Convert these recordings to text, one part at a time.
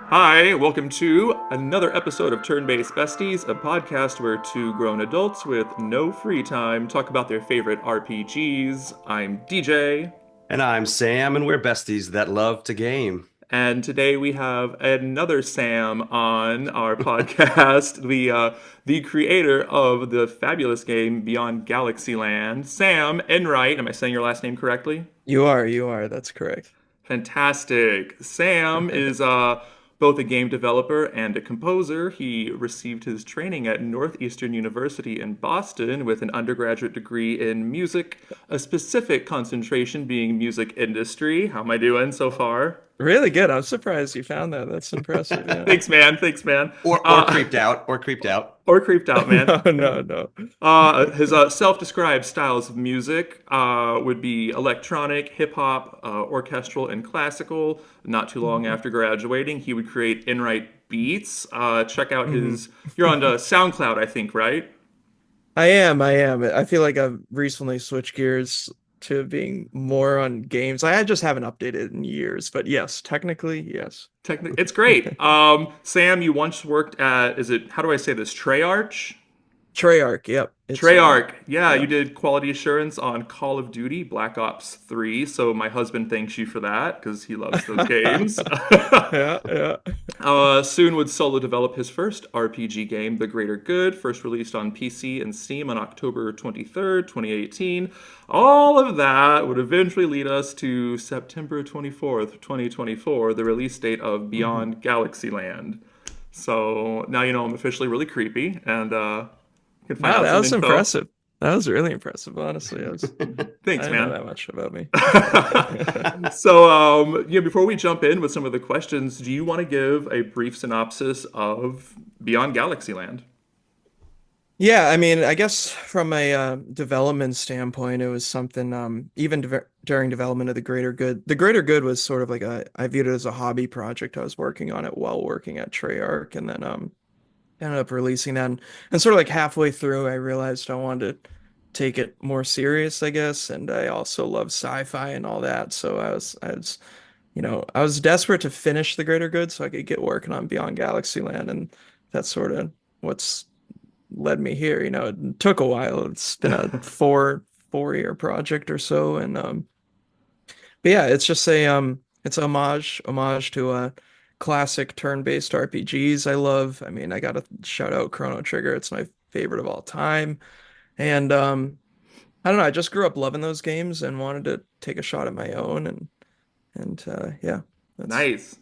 Hi, welcome to another episode of Turn-Based Besties, a podcast where two grown adults with no free time talk about their favorite RPGs. I'm DJ, And I'm Sam, and we're besties that love to game. and today we have another Sam on our podcast, the creator of the fabulous game Beyond Galaxyland, Sam Enright. Am I saying your last name correctly? You are. That's correct. Fantastic. Sam is both a game developer and a composer. He received his training at Northeastern University in Boston with an undergraduate degree in music, a specific concentration being music industry. How am I doing so far? Really good. I'm surprised you found that. That's impressive. Yeah. Thanks, man. Thanks, man. Or creeped out, or creeped out. Or creeped out, man. No, no, no. His self-described styles of music would be electronic, hip hop, orchestral, and classical. Not too long after graduating, he would create Enright beats. Check out Mhm. his. You're on SoundCloud, I think, right? I am. I feel like I've recently switched gears to being more on games. I just haven't updated in years, but yes, technically, yes. It's great. Sam, you once worked at. Is it? How do I say this? Treyarch. Treyarch, yep. It's Treyarch, yeah, you yeah. did quality assurance on Call of Duty Black Ops 3, so my husband thanks you for that because he loves those games. Yeah, yeah. Soon would solo develop his first RPG game, The Greater Good, first released on PC and Steam on October 23rd, 2018. All of that would eventually lead us to September 24th, 2024, the release date of Mhm. Beyond Galaxyland. So now you know I'm officially really creepy, and you can find Wow, out that some was info. impressive. That was really impressive, honestly. I Thanks, didn't know man. that much about me. So, before we jump in with some of the questions, do you want to give a brief synopsis of Beyond Galaxyland? Yeah, I mean, I guess from a development standpoint, it was something even during development of the greater good. The greater good was sort of like I viewed it as a hobby project. I was working on it while working at Treyarch, and then ended up releasing that. And sort of like halfway through, I realized I wanted to take it more serious, I guess. And I also love sci-fi and all that, so I was desperate to finish the greater good so I could get working on Beyond Galaxyland, and that's sort of what's led me here. It took a while. It's been a four-year project or so, and but yeah, it's just it's a homage to classic turn-based RPGs I love. I mean, I gotta shout out Chrono Trigger. It's my favorite of all time, and I don't know. I just grew up loving those games and wanted to take a shot at my own, and yeah, that's Nice.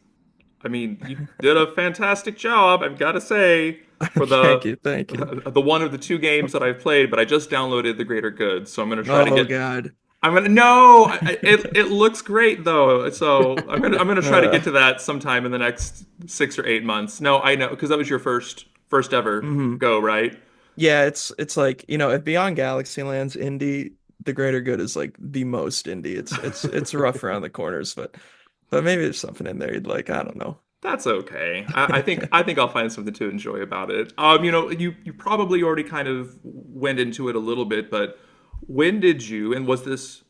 I mean, you did a fantastic job, I've got to say, for thank you, thank you. the one of the two games that I've played, but I just downloaded The Greater Good, so I'm going to try to Oh get. God. I'm gonna no. It looks great though, so I'm gonna try to get Uh, to that sometime in the next 6 or 8 months. No, I know because that was your first ever mhm. go, right? Yeah, it's like, if Beyond Galaxyland's indie, The Greater Good is like the most indie. It's rough around the corners, but maybe there's something in there you'd like. I don't know. That's okay. I think I'll find something to enjoy about it. You probably already kind of went into it a little bit, but when did you, and was this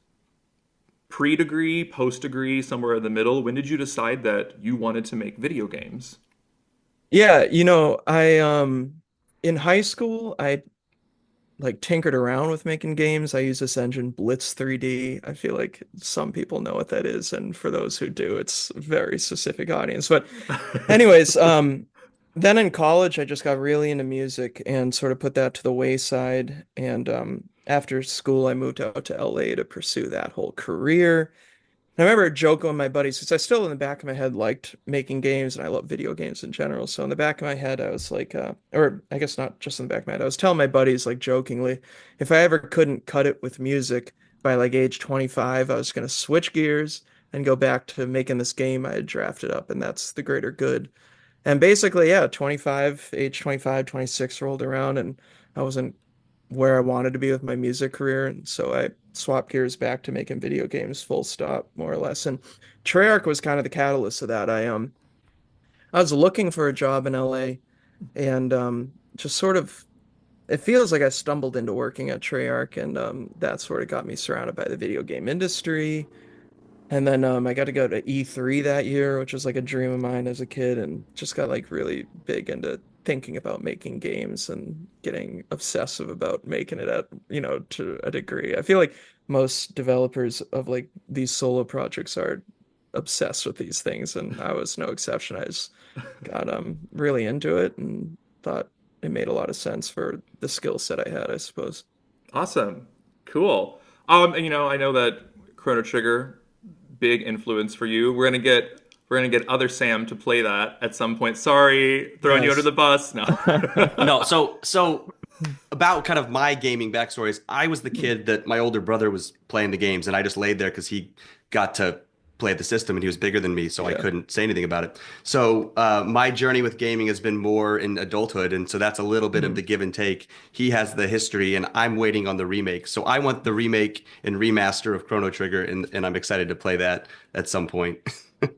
pre-degree, post-degree, somewhere in the middle? When did you decide that you wanted to make video games? Yeah, I in high school I like tinkered around with making games. I use this engine Blitz 3D. I feel like some people know what that is, and for those who do, it's a very specific audience. But anyways, then in college, I just got really into music and sort of put that to the wayside. And after school, I moved out to LA to pursue that whole career. And I remember joking with my buddies because I still in the back of my head liked making games and I love video games in general. So in the back of my head, I was like, or I guess not just in the back of my head, I was telling my buddies like jokingly, if I ever couldn't cut it with music by like age 25, I was going to switch gears and go back to making this game I had drafted up, and that's The Greater Good. And basically, yeah, age 25, 26 rolled around and I wasn't where I wanted to be with my music career. And so I swapped gears back to making video games full stop, more or less. And Treyarch was kind of the catalyst of that. I was looking for a job in LA and just sort of it feels like I stumbled into working at Treyarch, and that sort of got me surrounded by the video game industry. And then I got to go to E3 that year, which was like a dream of mine as a kid, and just got like really big into thinking about making games and getting obsessive about making it at, to a degree. I feel like most developers of like these solo projects are obsessed with these things, and I was no exception. I just got really into it and thought it made a lot of sense for the skill set I had, I suppose. Awesome. Cool. And I know that Chrono Trigger, big influence for you. We're gonna get other Sam to play that at some point. Sorry, throwing you under Yes. the bus. No. No, so about kind of my gaming backstories, I was the kid that my older brother was playing the games, and I just laid there because he got to play the system and he was bigger than me, so I Yeah. couldn't say anything about it. So my journey with gaming has been more in adulthood, and so that's a little bit of Mhm. the give and take. He has the history, and I'm waiting on the remake. So I want the remake and remaster of Chrono Trigger, and I'm excited to play that at some point.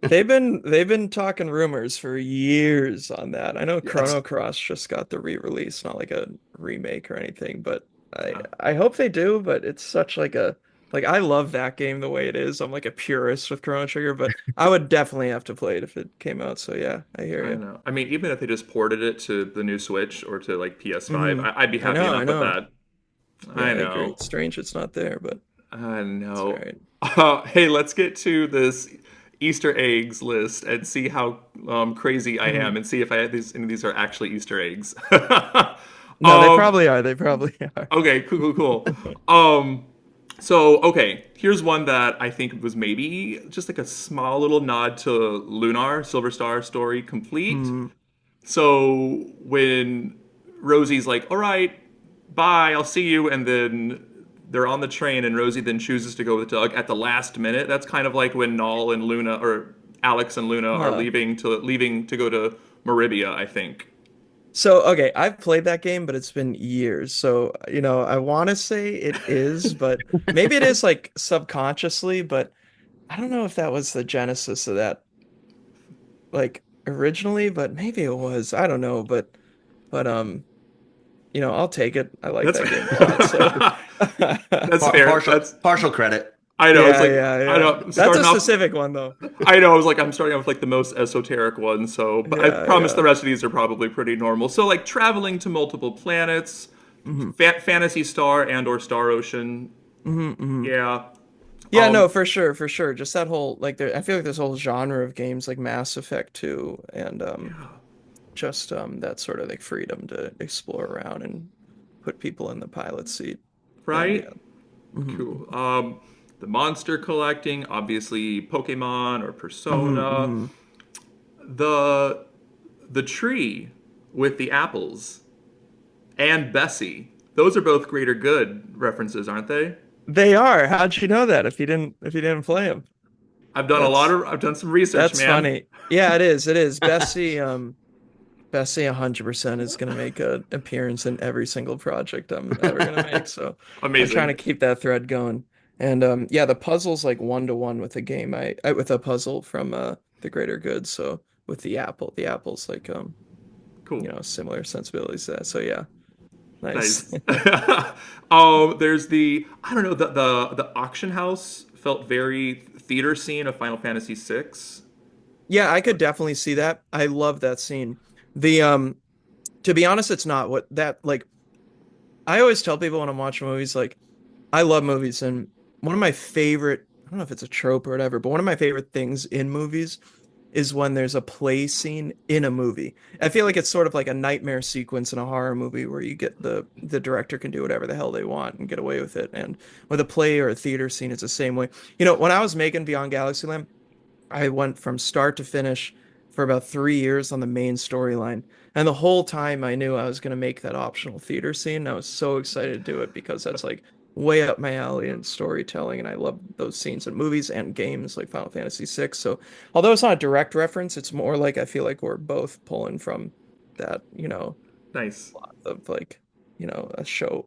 They've been talking rumors for years on that. I know Yeah, Chrono Cross just got the re-release, not like a remake or anything, but I Yeah, I hope they do, but it's such like a like I love that game the way it is. I'm like a purist with Chrono Trigger, but I would definitely have to play it if it came out. So yeah, I hear I you. know. I mean, even if they just ported it to the new Switch or to like PS5, Hmm. I'd be I happy know, I enough with know. that. Yeah, I I agree. know. It's strange it's not there, but I it's all know. right. Hey, let's get to this Easter eggs list and see how crazy I Mhm. am, and see if any of these are actually Easter eggs. No, they um, probably are. They probably are. okay, cool, cool, cool. So okay, here's one that I think was maybe just like a small little nod to Lunar Silver Star story complete. Hmm. So when Rosie's like, "All right, bye, I'll see you," and then they're on the train, and Rosie then chooses to go with Doug at the last minute. That's kind of like when Null and Luna, or Alex and Luna, are Huh. leaving to go to Maribia, I think. So, okay, I've played that game, but it's been years. So, I want to say it is, but maybe it is like subconsciously, but I don't know if that was the genesis of that, like originally, but maybe it was. I don't know, but I'll take it. I like That's that game a lot. So, that's Par fair. partial partial credit. I know. It's yeah, like yeah, I yeah. know. I'm That's a starting off. specific one though. I know. I was like, I'm starting off with like the most esoteric one. So, but I Yeah, promise the yeah. rest of these are probably pretty normal. So, like traveling to multiple planets, Hmm. Fantasy Star and or Star Ocean. Hmm. Hmm. Yeah. Yeah, Um. no, for sure, for sure. Just that whole like there I feel like this whole genre of games like Mass Effect 2 and Yeah. just that sort of like freedom to explore around and put people in the pilot seat. And Right. yeah. Hmm. Cool. The monster collecting, obviously Pokemon or Hmm. Persona. Hmm. The the tree with the apples and Bessie. Those are both Greater Good references, aren't they? They are. How'd you know that if you didn't play them? That's I've done some research, that's man. funny. Yeah, it is. It is. Bessie 100% is gonna make an appearance in every single project I'm ever gonna make. So I'm trying to Amazing. keep that thread going. And yeah, the puzzle's like 1-to-1 with a game I with a puzzle from the Greater Good. So with the apple's like Cool. similar sensibilities to that. So yeah, nice. Nice. There's I don't know, the auction house felt very theater scene of Final Fantasy VI. Yeah, I could definitely see that. I love that scene. The To be honest, it's not what that like I always tell people when I'm watching movies, like, I love movies, and one of my favorite, I don't know if it's a trope or whatever, but one of my favorite things in movies is when there's a play scene in a movie. I feel like it's sort of like a nightmare sequence in a horror movie where you get the director can do whatever the hell they want and get away with it. And with a play or a theater scene, it's the same way. When I was making Beyond Galaxyland, I went from start to finish for about 3 years on the main storyline. And the whole time I knew I was going to make that optional theater scene. I was so excited to do it because that's like way up my alley in storytelling. And I love those scenes in movies and games like Final Fantasy VI. So although it's not a direct reference, it's more like I feel like we're both pulling from that, Nice. of like,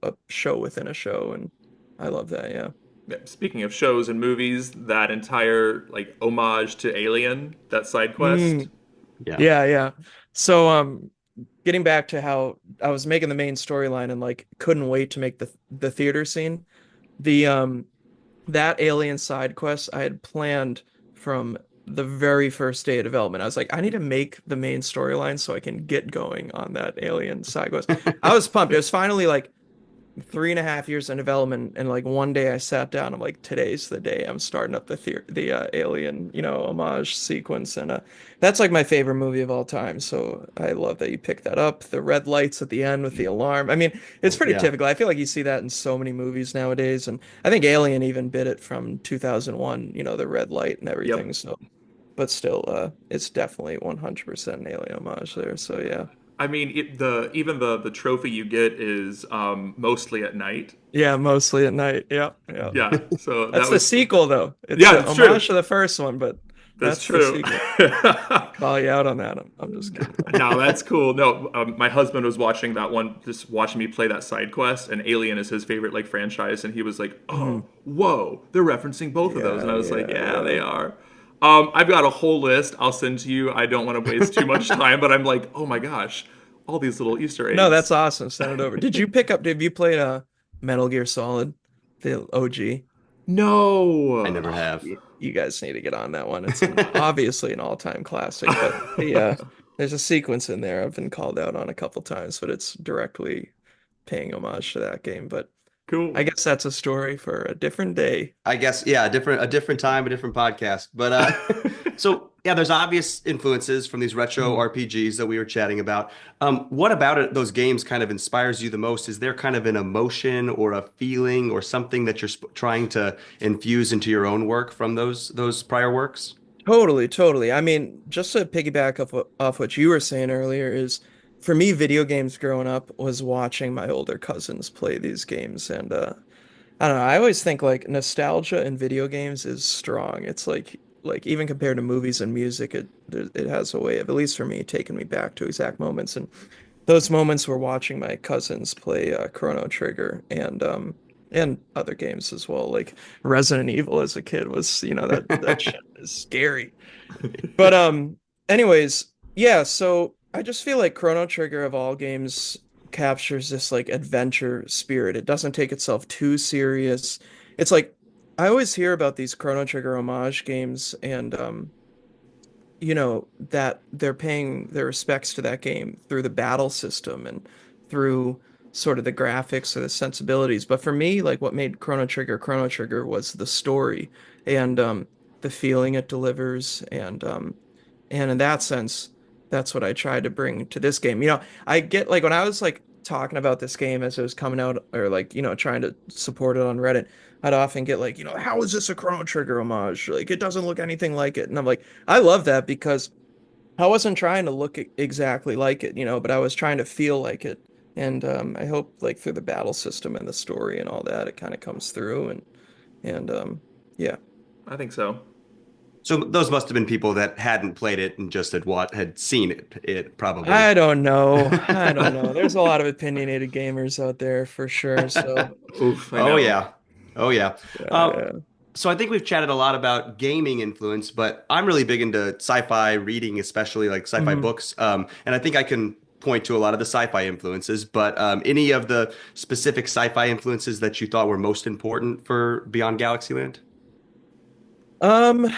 a show within a show. And I love that. Yeah. Yeah, speaking of shows and movies, that entire like homage to Alien, that side quest. Mm, Yeah. yeah. Yeah. So, getting back to how I was making the main storyline and like couldn't wait to make the theater scene. The that Alien side quest I had planned from the very first day of development. I was like, I need to make the main storyline so I can get going on that Alien side quest. I was pumped. It was finally like 3.5 years in development, and like one day I sat down. I'm like, today's the day I'm starting up the Alien, homage sequence, and that's like my favorite movie of all time. So I love that you picked that up. The red lights at the end with the alarm. I mean, it's pretty Yeah. typical. I feel like you see that in so many movies nowadays, and I think Alien even bit it from 2001. The red light and everything. Yep. So, but still, it's definitely 100% an Alien homage there. So yeah. I mean, even the trophy you get is mostly at night. Yeah, mostly at night. Yeah, yeah. Yeah, so that That's the was sequel, though. It's yeah, a it's true. homage to the first one, but That's that's the true. sequel. Call you out on that. I'm just kidding. No, that's cool. No, my husband was watching that one, just watching me play that side quest, and Alien is his favorite like franchise, and he was like, "Oh, Mhm. whoa, they're referencing both of those," and Yeah, I was like, yeah, "Yeah, they yeah. are." I've got a whole list. I'll send to you. I don't want to waste too much time, but I'm like, "Oh my gosh, all these little Easter No, that's eggs." awesome. Send it over. Did you play Metal Gear Solid, the OG? I No. never have. You guys need to get on that one. It's obviously an all-time classic, but there's a sequence in there I've been called out on a couple times, but it's directly paying homage to that game. But I Cool. guess that's a story for a different day. I guess, yeah, a different time, a different podcast. But so yeah, there's obvious influences from these retro Mhm. RPGs that we were chatting about. What about those games kind of inspires you the most? Is there kind of an emotion or a feeling or something that you're trying to infuse into your own work from those prior works? Totally, totally. I mean, just to piggyback off what you were saying earlier is for me, video games growing up was watching my older cousins play these games. And I don't know, I always think like nostalgia in video games is strong. It's like even compared to movies and music, it has a way of, at least for me, taking me back to exact moments. And those moments were watching my cousins play Chrono Trigger and other games as well. Like Resident Evil as a kid was, that shit is scary. But anyways, yeah, so I just feel like Chrono Trigger of all games captures this like adventure spirit. It doesn't take itself too serious. It's like I always hear about these Chrono Trigger homage games and that they're paying their respects to that game through the battle system and through sort of the graphics or the sensibilities. But for me, like what made Chrono Trigger was the story and the feeling it delivers and in that sense, that's what I tried to bring to this game. I get like when I was like talking about this game as it was coming out or like, trying to support it on Reddit, I'd often get like, how is this a Chrono Trigger homage? Like it doesn't look anything like it. And I'm like, I love that because I wasn't trying to look exactly like it, but I was trying to feel like it. And I hope like through the battle system and the story and all that, it kind of comes through and yeah. I think so. So those must have been people that hadn't played it and just had seen it probably. I don't know. I don't know. There's a lot of opinionated gamers out there for sure. So, Oof, I Oh know. yeah. Oh yeah. Uh, yeah. so I think we've chatted a lot about gaming influence, but I'm really big into sci-fi reading, especially like sci-fi Mhm. books. And I think I can point to a lot of the sci-fi influences, but any of the specific sci-fi influences that you thought were most important for Beyond Galaxyland? Um,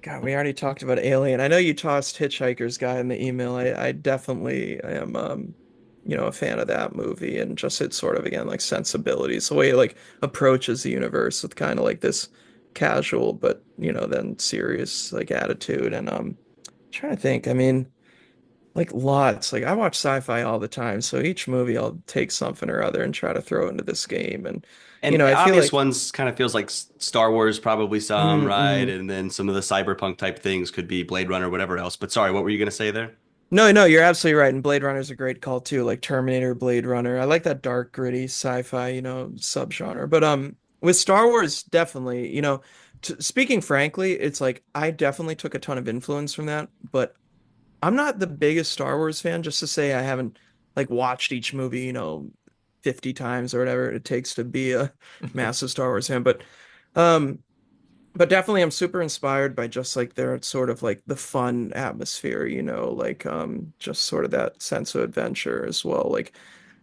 God, we already talked about Alien. I know you tossed Hitchhiker's Guide in the email. I definitely am, a fan of that movie and just its sort of again like sensibilities, the way it like approaches the universe with kind of like this casual but then serious like attitude. And trying to think. I mean, like lots. Like I watch sci-fi all the time, so each movie I'll take something or other and try to throw into this game. And And I feel obvious like ones kind of feels like Star Wars, probably some, right? mm-mm. And then some of the cyberpunk type things could be Blade Runner, whatever else. But sorry, what were you going to say there? No, no, you're absolutely right. And Blade Runner is a great call too, like Terminator, Blade Runner. I like that dark, gritty sci-fi, subgenre. But with Star Wars, definitely, speaking frankly, it's like I definitely took a ton of influence from that, but I'm not the biggest Star Wars fan, just to say I haven't like watched each movie, 50 times or whatever it takes to be a massive Star Wars fan. Um but definitely I'm super inspired by just like their sort of like the fun atmosphere, like just sort of that sense of adventure as well. Like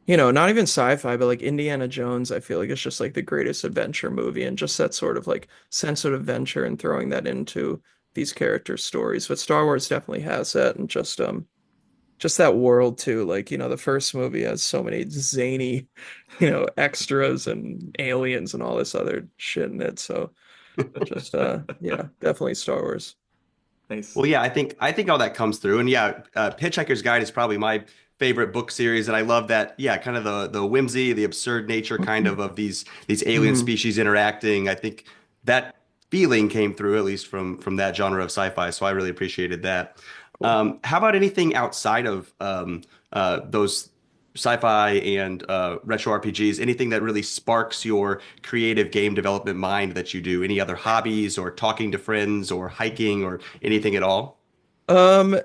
not even sci-fi, but like Indiana Jones, I feel like it's just like the greatest adventure movie and just that sort of like sense of adventure and throwing that into these characters' stories. But Star Wars definitely has that and just that world too. Like, the first movie has so many zany, extras and aliens and all this other shit in it. So just yeah, definitely Star Wars. Nice. Well, yeah, I think all that comes through, and yeah, Hitchhiker's Guide is probably my favorite book series, and I love that. Yeah, kind of the whimsy, the absurd nature, kind of these alien Mhm. species interacting. I think that feeling came through at least from that genre of sci-fi, so I really appreciated that. Cool. How about anything outside of those sci-fi and retro RPGs? Anything that really sparks your creative game development mind that you do? Any other hobbies or talking to friends or hiking or anything at all? Um,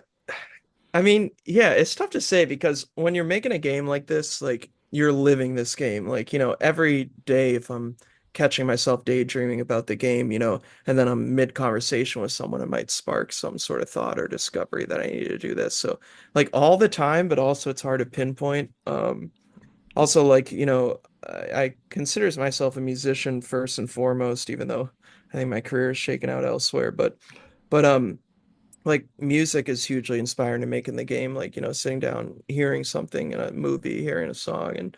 I mean, yeah, it's tough to say because when you're making a game like this, like you're living this game. Like, every day if I'm catching myself daydreaming about the game, and then I'm mid-conversation with someone, it might spark some sort of thought or discovery that I need to do this. So, like all the time, but also it's hard to pinpoint. Also like, I consider myself a musician first and foremost, even though I think my career is shaken out elsewhere. But like music is hugely inspiring to making the game. Like, sitting down, hearing something in a movie, hearing a song and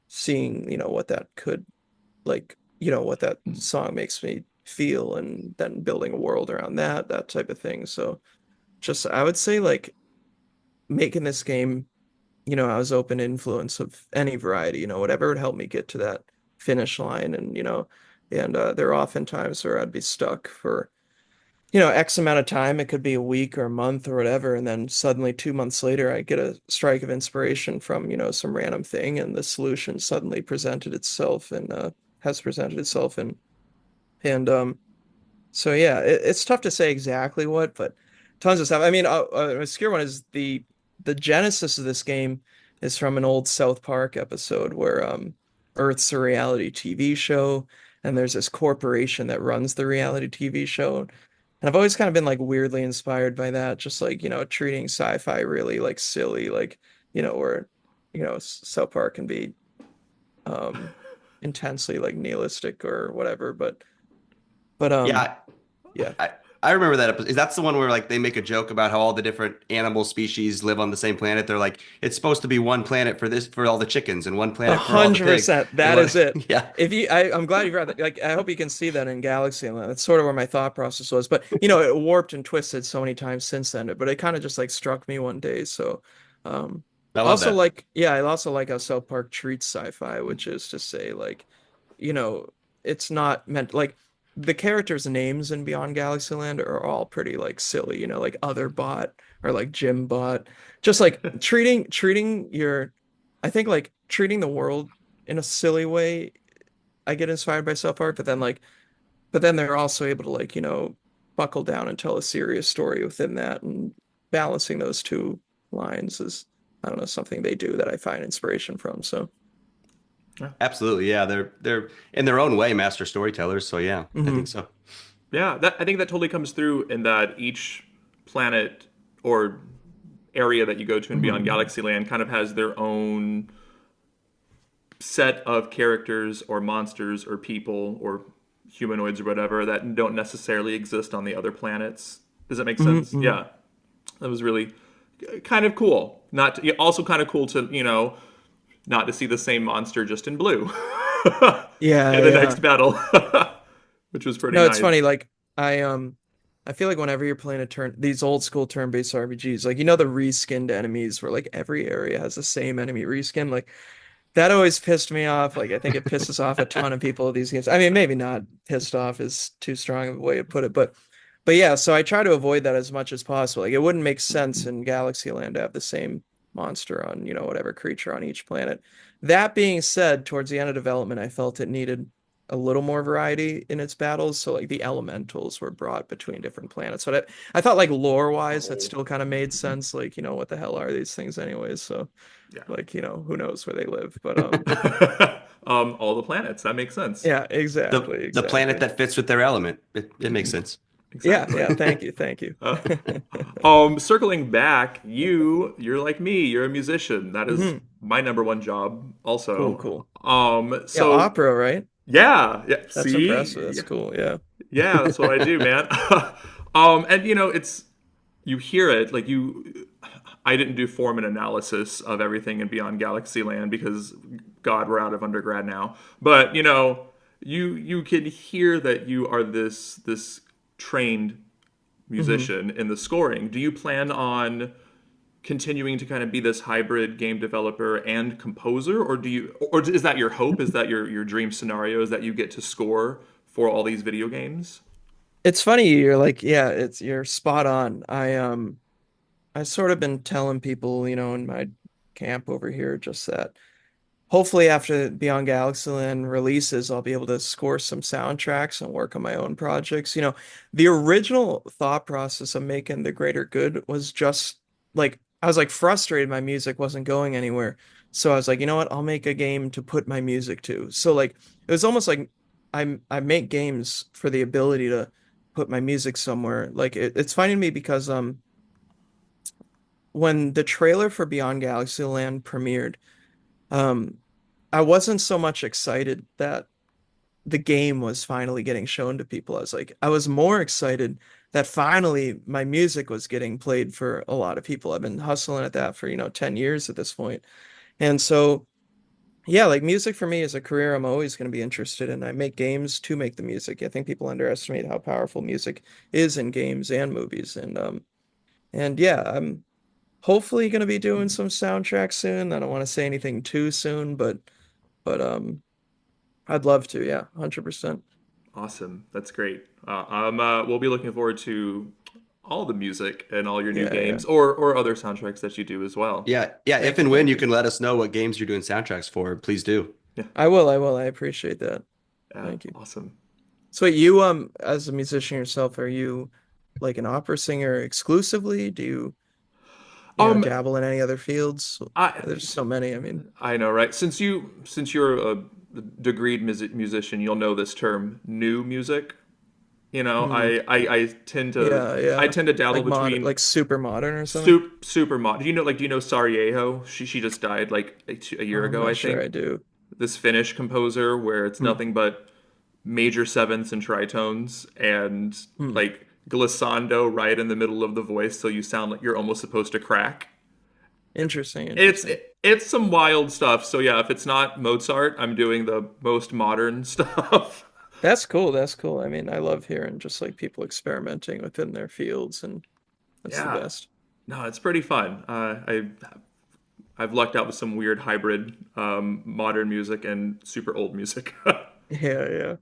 seeing, what that could like, what that song makes me feel and then building a world around that type of thing. So just I would say like making this game, I was open to influence of any variety, whatever would help me get to that finish line and, there are often times where I'd be stuck for X amount of time. It could be a week or a month or whatever. And then suddenly 2 months later, I get a strike of inspiration from, some random thing and the solution suddenly presented itself and has presented itself. And so yeah, it's tough to say exactly what, but tons of stuff. I mean, a obscure one is the genesis of this game is from an old South Park episode where Earth's a reality TV show, and there's this corporation that runs the reality TV show. And I've always kind of been like weirdly inspired by that, just like, treating sci-fi really like silly, like, where, South Park can be um intensely like nihilistic or whatever, but Yeah, yeah. I remember that episode. Is that's the one where like they make a joke about how all the different animal species live on the same planet? They're like, it's supposed to be one planet for this for all the chickens and one A planet for all the hundred pigs. percent. And That one, is it. yeah, I'm glad you brought that. Like, I hope you can see that in Galaxyland. That's sort of where my thought process was. But it warped and twisted so many times since then. But it kind of just like struck me one day. So, um, I love also that. like, yeah, I also like how South Park treats sci-fi, which is to say, like, you know, it's not meant like the characters' names in Beyond Galaxyland are all pretty like silly. Like Otherbot or like Jimbot. Just like treating your, I think like treating the world in a silly way. I get inspired by South Park, but then they're also able to like, buckle down and tell a serious story within that, and balancing those two lines is, I don't know, something they do that I find inspiration from. So, Yeah. Absolutely. Yeah, they're in their own way master storytellers. So yeah, I think mhm. so. Yeah, I think that totally comes through in that each planet or area that you go to in Beyond Galaxyland kind of has their own set of characters or monsters or people or humanoids or whatever that don't necessarily exist on the other planets. Does that make Mhm, sense? mhm. Yeah, that was really kind of cool. Not to, also kind of cool to not to see the same monster just in blue Yeah, in the next yeah. battle, which was pretty No, it's nice. funny. Like I feel like whenever you're playing these old school turn-based RPGs, like the reskinned enemies where like every area has the same enemy reskin, like that always pissed me off. Like I think it pisses off a ton of people with these games. I mean, maybe not pissed off is too strong of a way to put it, but yeah, so I try to avoid that as much as possible. Like it wouldn't make sense in Galaxyland to have the same monster on, whatever creature on each planet. That being said, towards the end of development, I felt it needed a little more variety in its battles. So like the elementals were brought between different planets. But I thought like lore-wise, that still kind of made sense. Like, what the hell are these things anyways? So Yeah. like, who knows where they live. But All the planets. That makes sense. yeah, The exactly, the planet exactly. that fits with their element. It makes sense. Yeah, Exactly. yeah, thank you, thank you. Uh, circling back, you're like me. You're a musician. That is Hmm. my number one job, Cool, also. cool. Yeah, So opera, right? yeah, yeah. That's impressive. See, That's yeah, cool. Yeah. yeah. That's what I do, man. And it's you hear it like you. I didn't do form and analysis of everything in Beyond Galaxyland because, God, we're out of undergrad now. But you can hear that you are this trained Hmm. musician in the scoring. Do you plan on continuing to kind of be this hybrid game developer and composer, or is that your hope? Is that your dream scenario? Is that you get to score for all these video games? It's funny you're like, yeah, you're spot on. I sort of been telling people, in my camp over here just that hopefully after Beyond Galaxyland releases, I'll be able to score some soundtracks and work on my own projects. The original thought process of making The Greater Good was just like I was like frustrated my music wasn't going anywhere. So I was like, you know what? I'll make a game to put my music to. So like it was almost like I make games for the ability to put my music somewhere. Like it's funny to me because when the trailer for Beyond Galaxyland premiered, um I wasn't so much excited that the game was finally getting shown to people. I was more excited that finally my music was getting played for a lot of people. I've been hustling at that for, 10 years at this point. And so, yeah, like music for me is a career I'm always going to be interested in. I make games to make the music. I think people underestimate how powerful music is in games and movies. And yeah, I'm hopefully going to be doing some soundtracks soon. I don't want to say anything too soon, but I'd love to, yeah, 100%. Awesome, that's great. We'll be looking forward to all the music and all your new Yeah, yeah. games or other soundtracks that you do as well. Yeah, yeah. If Thank you, and when thank you you. can let us know what games you're doing soundtracks for, please do. Yeah, I will, I will. I appreciate that. yeah, Thank you. awesome. So you as a musician yourself, are you like an opera singer exclusively? Do you, Um, dabble in any other fields? I There's so many, I mean. I know, right? Since you're a degreed musician, you'll know this term, new music. Hmm. I tend to Yeah, I yeah. tend to dabble Like between super modern or something? super mod. Do you know Sarajevo? She just died like a year I'm ago, not I sure I think. do. This Finnish composer where it's Hmm. nothing but major sevenths and tritones and Hmm. like glissando right in the middle of the voice, so you sound like you're almost supposed to crack. Interesting, It's interesting. it's some wild stuff. So yeah, if it's not Mozart, I'm doing the most modern stuff. That's cool. That's cool. I mean, I love hearing just like people experimenting within their fields, and that's the Yeah, best. no, it's pretty fun. I've lucked out with some weird hybrid modern music and super old music. Yeah, yeah.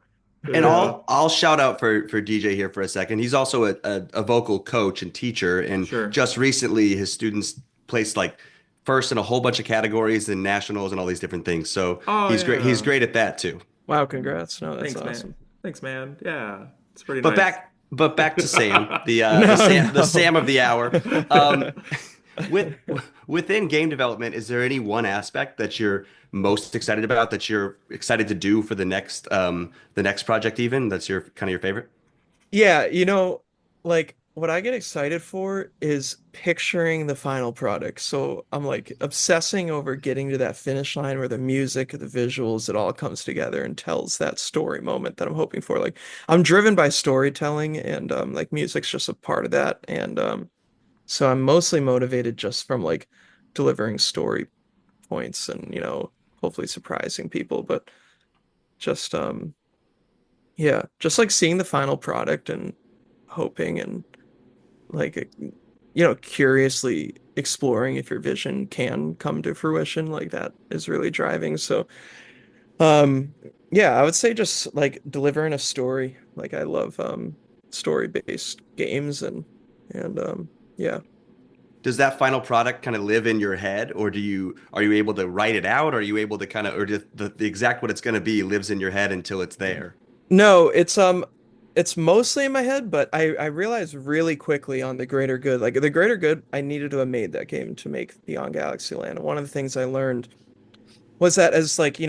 And Yeah, I'll shout out for DJ here for a second. He's also a vocal coach and teacher, and sure. just recently his students placed like first in a whole bunch of categories and nationals and all these different things. So Oh he's great. He's yeah. great at that too. Wow, congrats. No, that's Thanks, man. awesome. Thanks, man. Yeah, it's pretty But nice. back to Sam, No, The no. Sam of the hour. Um, with within game development, is there any one aspect that you're most excited about that you're excited to do for the next project even that's your kind of your favorite? Yeah, like what I get excited for is picturing the final product. So I'm like obsessing over getting to that finish line where the music, the visuals, it all comes together and tells that story moment that I'm hoping for. Like I'm driven by storytelling and like music's just a part of that. And so I'm mostly motivated just from like delivering story points and, hopefully surprising people, but just yeah, just like seeing the final product and hoping and like curiously exploring if your vision can come to fruition, like that is really driving. So um yeah, I would say just like delivering a story. Like I love story-based games and yeah. Does that final product kind of live in your head, or are you able to write it out? Are you able to kind of, or just the exact what it's going to be lives in your head until it's there? No, it's mostly in my head, but I realized really quickly on the greater good. Like the greater good, I needed to have made that game to make Beyond Galaxyland. And one of the things I learned was that as like,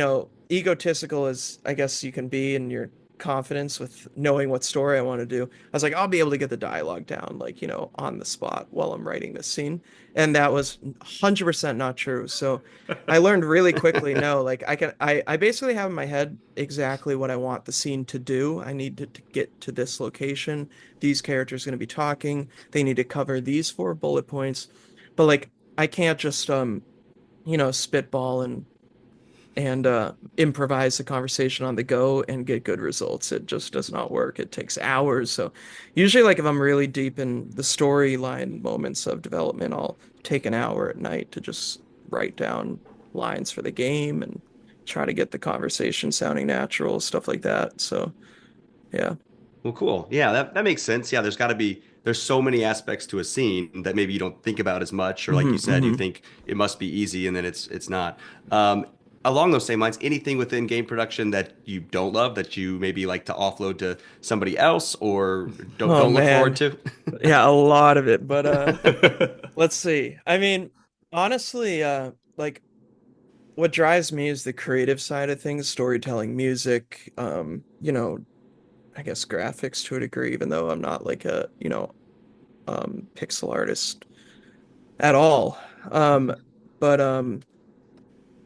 egotistical as I guess you can be in your confidence with knowing what story I want to do. I was like, I'll be able to get the dialogue down, like, on the spot while I'm writing this scene. And that was 100% not true. So I learned really quickly, no, like I basically have in my head exactly what I want the scene to do. I need to get to this location. These characters are going to be talking. They need to cover these 4 bullet points. But like, I can't just, spitball and improvise the conversation on the go and get good results. It just does not work. It takes hours. So usually like if I'm really deep in the storyline moments of development, I'll take an hour at night to just write down lines for the game and try to get the conversation sounding natural, stuff like that. So yeah. Well, cool. Yeah, that makes sense. Yeah, there's so many aspects to a scene that maybe you don't think about as much, or like you said, you Hmm. think it must be easy and then it's not. Along those same lines, anything within game production that you don't love that you maybe like to offload to somebody else or don't Oh don't look forward man. to? Yeah, a lot of it. But let's see. I mean, honestly, like what drives me is the creative side of things, storytelling, music, I guess graphics to a degree, even though I'm not like a, pixel artist at all. Um, but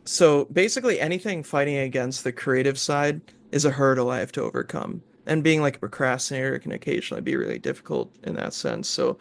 so basically anything fighting against the creative side is a hurdle I have to overcome. And being like a procrastinator can occasionally be really difficult in that sense. So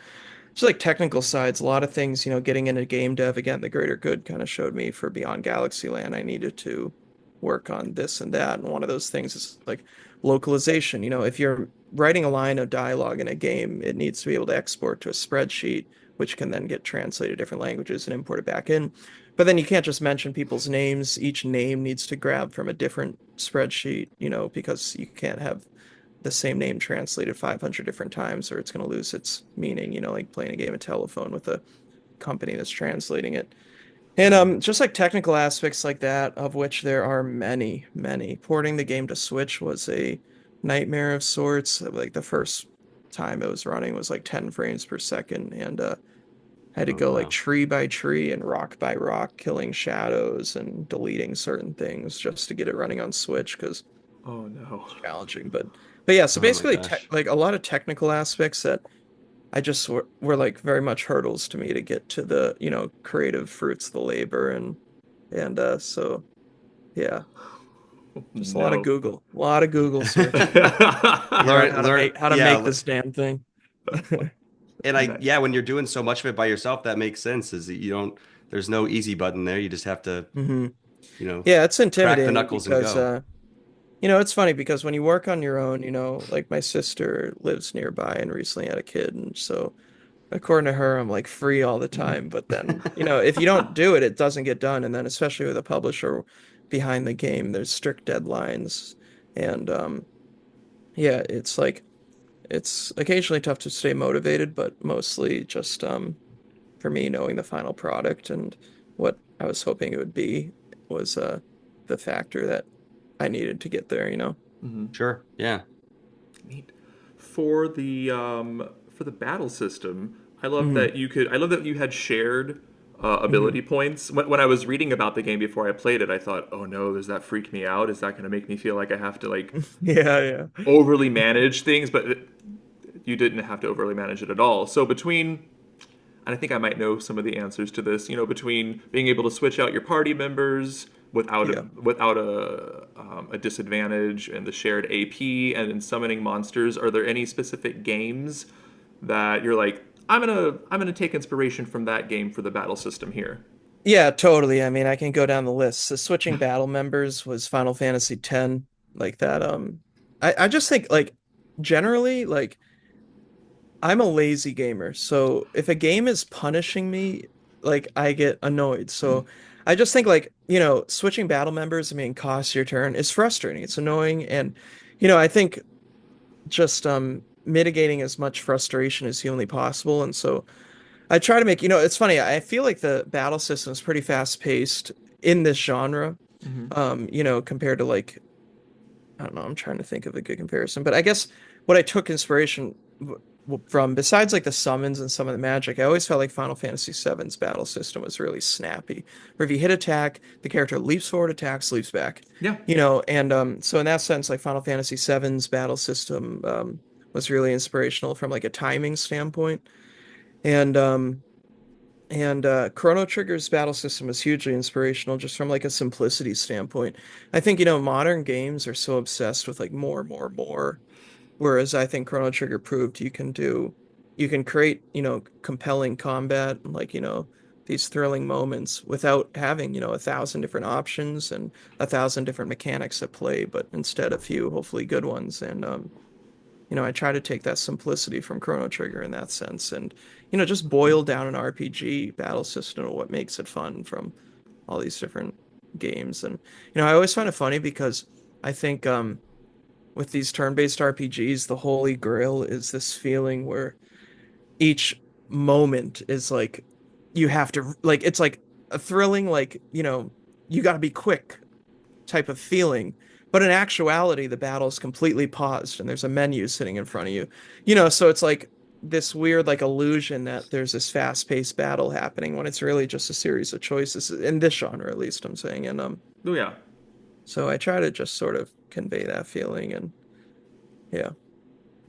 just like technical sides, a lot of things, getting into game dev again, the greater good kind of showed me for Beyond Galaxyland. I needed to work on this and that. And one of those things is like localization. If you're writing a line of dialogue in a game, it needs to be able to export to a spreadsheet, which can then get translated to different languages and imported back in. But then you can't just mention people's names. Each name needs to grab from a different spreadsheet, because you can't have the same name translated 500 different times or it's going to lose its meaning, like playing a game of telephone with a company that's translating it. And just like technical aspects like that, of which there are many, many. Porting the game to Switch was a nightmare of sorts. Like the first time it was running was like 10 frames per second, and had to Oh, go like wow. tree by tree and rock by rock, killing shadows and deleting certain things just to get it running on Switch because Oh no. it's challenging. But yeah, so Oh my basically, gosh. like a lot of technical aspects that I just were like very much hurdles to me to get to the, creative fruits of the labor and yeah, just No. a lot of Google searching, figure out how to make Yeah, this damn thing. and Nice. yeah, when you're doing so much of it by yourself, that makes sense. Is that you don't, there's no easy button there. You just have to, Hmm. you know, Yeah, it's crack the intimidating knuckles and because go. it's funny because when you work on your own, like my sister lives nearby and recently had a kid, and so according to her, I'm like free all the time. But then, if you don't do it, it doesn't get done. And then, especially with a publisher behind the game, there's strict deadlines. And yeah, it's like, it's occasionally tough to stay motivated, but mostly just for me, knowing the final product and what I was hoping it would be was the factor that I needed to get there. Hmm. Sure. Yeah. Neat. For the battle system, Hmm. I love that you had shared Hmm. ability points. When I was reading about the game before I played it, I thought, oh no, does that freak me out? Is that going to make me feel like I have to like Yeah, yeah. overly manage things? But you didn't have to overly manage it at all. So between and I think I might know some of the answers to this. Between being able to switch out your party members Yeah. without a disadvantage, and the shared AP, and then summoning monsters, are there any specific games that you're like, I'm gonna take inspiration from that game for the battle system here? Yeah, totally. I mean, I can go down the list. So switching battle members was Final Fantasy X, like that. I just think like generally like I'm a lazy gamer. So if a game is punishing me, like I get annoyed. So I just think like, switching battle members, I mean, costs your turn is frustrating. It's annoying. And, I think just mitigating as much frustration as humanly possible. And so I try to make, it's funny. I feel like the battle system is pretty fast paced in this genre, Hmm. compared to I don't know, I'm trying to think of a good comparison, but I guess what I took inspiration from besides like the summons and some of the magic, I always felt like Final Fantasy VII's battle system was really snappy. Where if you hit attack, the character leaps forward, attacks, leaps back. Yeah. And so in that sense, like Final Fantasy VII's battle system was really inspirational from like a timing standpoint. And Chrono Trigger's battle system was hugely inspirational just from like a simplicity standpoint. I think, modern games are so obsessed with like more, more, more. Whereas I think Chrono Trigger proved you can create, compelling combat and like, these thrilling moments without having, 1,000 different options and 1,000 different mechanics at play, but instead a few hopefully good ones. And I try to take that simplicity from Chrono Trigger in that sense and, just boil down an RPG battle system to what makes it fun from all these different games. And, I always find it funny because I think with these turn-based RPGs, the holy grail is this feeling where each moment is like you have to like it's like a thrilling like, you got to be quick type of feeling. But in actuality, the battle is completely paused and there's a menu sitting in front of you. So it's like this weird like illusion that there's this fast-paced battle happening when it's really just a series of choices in this genre, at least I'm saying. And Oh yeah. so I try to just sort of convey that feeling and yeah.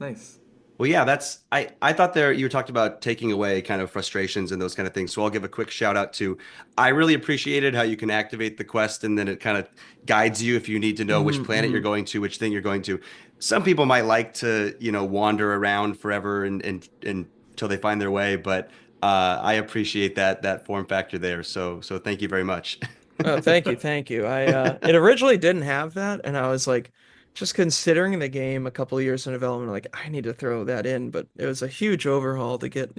Nice. Well, yeah, I thought there you talked about taking away kind of frustrations and those kind of things. So I'll give a quick shout out to I really appreciated how you can activate the quest and then it kind of guides you if you need to know which planet you're Hmm. going to, which thing you're going to. Some people might like to, wander around forever and until they find their way, but I appreciate that form factor there. So thank you very much. Oh, thank you, thank you. It originally didn't have that, and I was like, just considering the game a couple of years in development, like I need to throw that in, but it was a huge overhaul to get,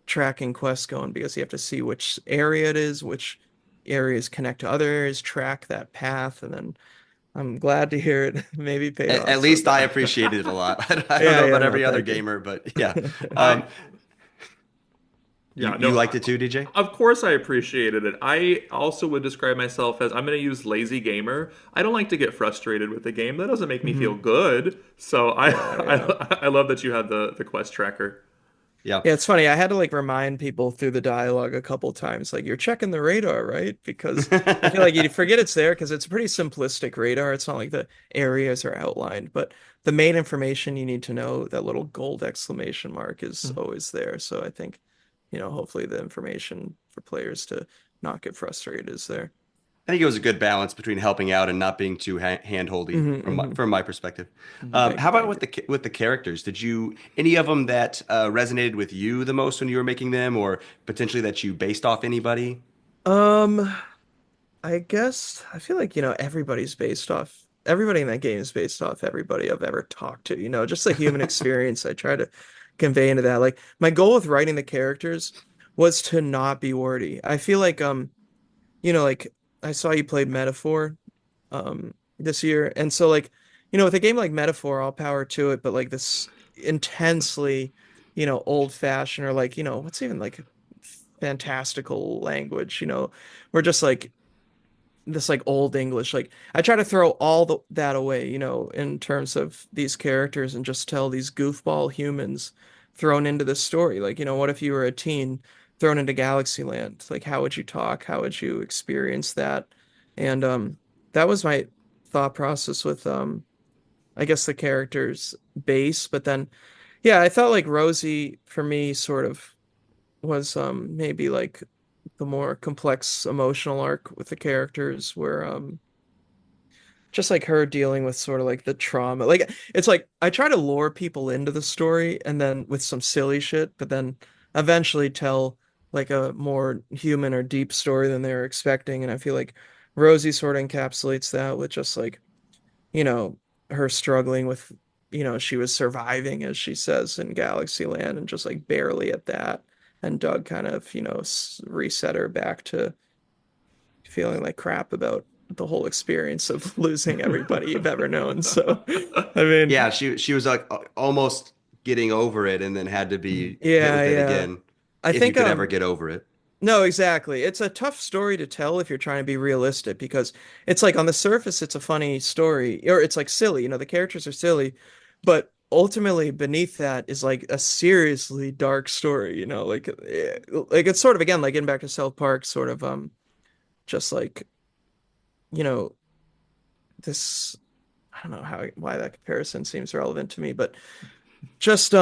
tracking quests going because you have to see which area it is, which areas connect to other areas, track that path, and then I'm glad to hear it maybe paid At off so least I far. appreciated it a lot. I don't Yeah, know yeah, about no, every other thank you. gamer, but yeah. I Um, Yeah, you no, liked it too, DJ? of course I appreciated it. I also would describe myself as I'm going to use lazy gamer. I don't like to get frustrated with the game. That doesn't make me feel Hmm. good. So I Yeah, yeah. I love that you had the quest tracker. Yeah. Yeah, it's funny. I had to like remind people through the dialogue a couple times, like you're checking the radar, right? Because I feel like you forget it's there because it's a pretty simplistic radar. It's not like the areas are outlined, but the main information you need to know, that little gold exclamation mark is always there. So I think, hopefully the information for players to not get frustrated is there. I think it was a good balance between helping out and not being too hand-holdy Hmm. from my, Hmm. from my perspective. Thank How you, about thank with you. the characters? Did you any of them that resonated with you the most when you were making them, or potentially that you based off anybody? Um, I guess I feel like, everybody in that game is based off everybody I've ever talked to, just the human experience I try to convey into that. Like my goal with writing the characters was to not be wordy. I feel like like I saw you played Metaphor this year, and so like, with a game like Metaphor, all power to it, but like this intensely, old fashioned or like, what's even like fantastical language, we're just like this like old English. Like I try to throw that away, in terms of these characters and just tell these goofball humans thrown into this story. Like, what if you were a teen thrown into Galaxyland? Like how would you talk? How would you experience that? And that was my thought process with I guess the character's base, but then yeah, I felt like Rosie for me sort of was maybe like the more complex emotional arc with the characters where just like her dealing with sort of like the trauma. Like it's like I try to lure people into the story and then with some silly shit, but then eventually tell like a more human or deep story than they were expecting. And I feel like Rosie sort of encapsulates that with just like, you know, her struggling with, she was surviving, as she says in Galaxyland, and just like barely at that. And Doug kind of, reset her back to feeling like crap about the whole experience of losing everybody you've ever known. So, I Yeah, mean, she was like almost getting over it and then had to be hit yeah, with it yeah. again, I if you think could ever get over it. no, exactly. It's a tough story to tell if you're trying to be realistic because it's like on the surface it's a funny story or it's like silly, the characters are silly, but ultimately beneath that is like a seriously dark story, like it's sort of again like getting back to South Park, sort of just like you know this. I don't know why that comparison seems relevant to me, but just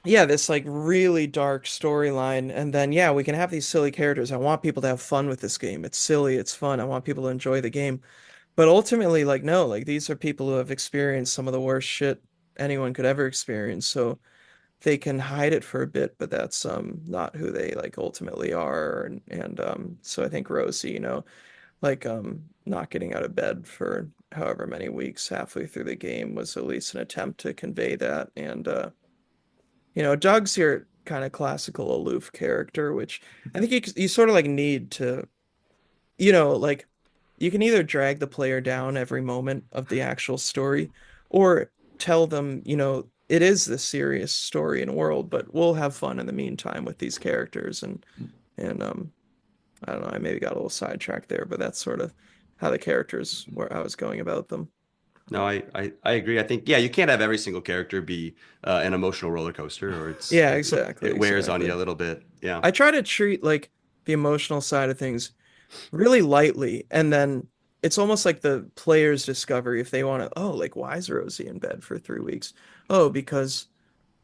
yeah, this like really dark storyline, and then yeah, we can have these silly characters. I want people to have fun with this game. It's silly, it's fun. I want people to enjoy the game. But ultimately, like no, like these are people who have experienced some of the worst shit anyone could ever experience. So they can hide it for a bit, but that's not who they like ultimately are. And so I think Rosie, like not getting out of bed for however many weeks halfway through the game was at least an attempt to convey that. And Doug's your kind of classical aloof character, which I think you sort of like need to, like you can either drag the player down every moment of the actual story or tell them, it is this serious story and world, but we'll have fun in the meantime with these characters and I don't know, I maybe got a little sidetracked there, but that's sort of how the characters where I was going about them. No, I agree. I think, yeah, you can't have every single character be an emotional roller coaster, or Yeah, exactly, it wears on you a exactly. little bit. Yeah. I try to treat like the emotional side of things really lightly, and then it's almost like the player's discovery if they want to, oh, like why is Rosie in bed for 3 weeks? Oh, because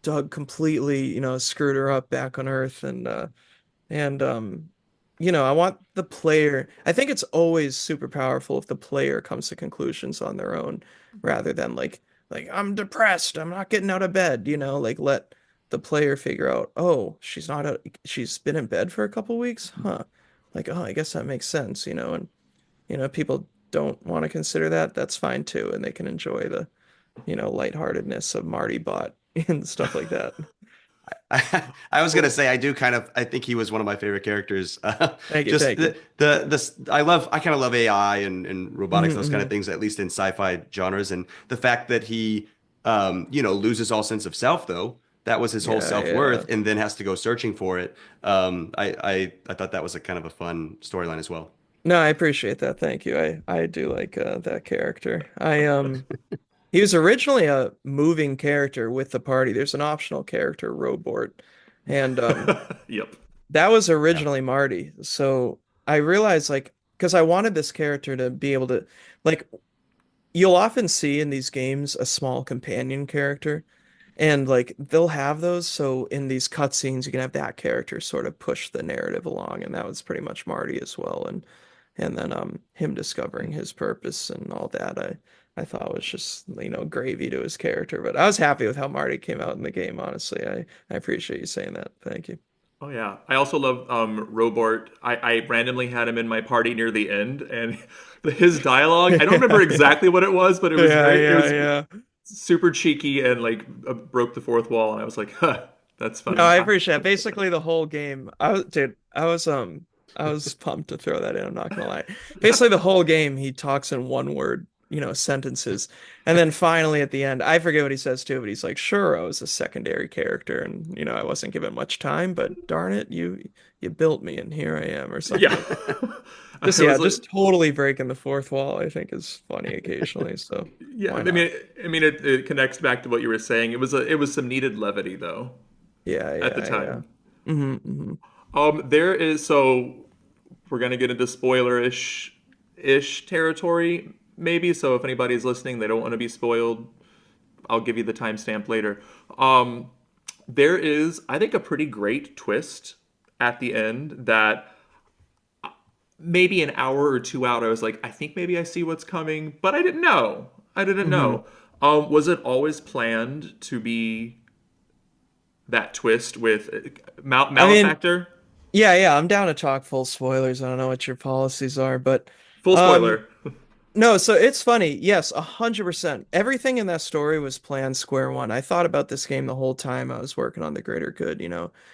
Doug completely, screwed her up back on Earth and I want the player. I think it's always super powerful if the player comes to conclusions on their own rather than like I'm depressed, I'm not getting out of bed, like let the player figure out, oh, she's been in bed for a couple weeks, huh? Like, oh, I guess that makes sense, and people don't want to consider that, that's fine too, and they can enjoy the, lightheartedness of Marty Bot and stuff like that. I was gonna Well, say I think he was one of my favorite characters. Thank you, Just thank you. I kind of love AI and robotics, those kind of Hmm. things, at least in sci-fi genres, and the fact that he loses all sense of self, though. That was his whole Yeah, yeah. self-worth, and then has to go searching for it. I thought that was a kind of a fun storyline as well. No, I appreciate that. Thank you. I do like that character. He was originally a moving character with the party. There's an optional character, Robort, and yep. that was Yeah. originally Marty. So I realized like because I wanted this character to be able to like you'll often see in these games a small companion character. And like they'll have those, so in these cutscenes you can have that character sort of push the narrative along, and that was pretty much Marty as well. And then him discovering his purpose and all that I thought was just gravy to his character. But I was happy with how Marty came out in the game, honestly. I appreciate you saying that. Thank you. Oh yeah, I also love Robart. I randomly had him in my party near the end, and his dialogue. I don't remember Yeah, yeah. exactly what it was, but it was Yeah, very. It yeah, was yeah. super cheeky and like broke the fourth wall, and I was like, huh, that's No, funny. I appreciate it. Basically the whole game. I was pumped to throw that in, I'm not gonna lie. Basically the whole game he talks in one word, sentences. And then finally at the end, I forget what he says too, but he's like, sure, I was a secondary character and I wasn't given much time, but darn it, you built me and here I am or Yeah, something. Just I yeah, was like, just totally breaking the fourth wall, I think is funny occasionally, so yeah. why not? I mean, it connects back to what you were saying. It was some needed levity though Yeah, at the yeah, yeah. time. Hmm. There is so we're gonna get into spoiler ish territory maybe. So if anybody's listening, they don't want to be spoiled. I'll give you the timestamp later. Um, there is, I think, a pretty great twist at the end that maybe an hour or two out, I was like, I think maybe I see what's coming, but I didn't know. I didn't Hmm. know. Was it always planned to be that twist with I mean, malefactor? yeah, yeah, I'm down to talk full spoilers. I don't know what your policies are, but Full um spoiler. no, so it's funny. Yes, 100%. Everything in that story was planned square one. I thought about this game the whole time I was working on the greater good.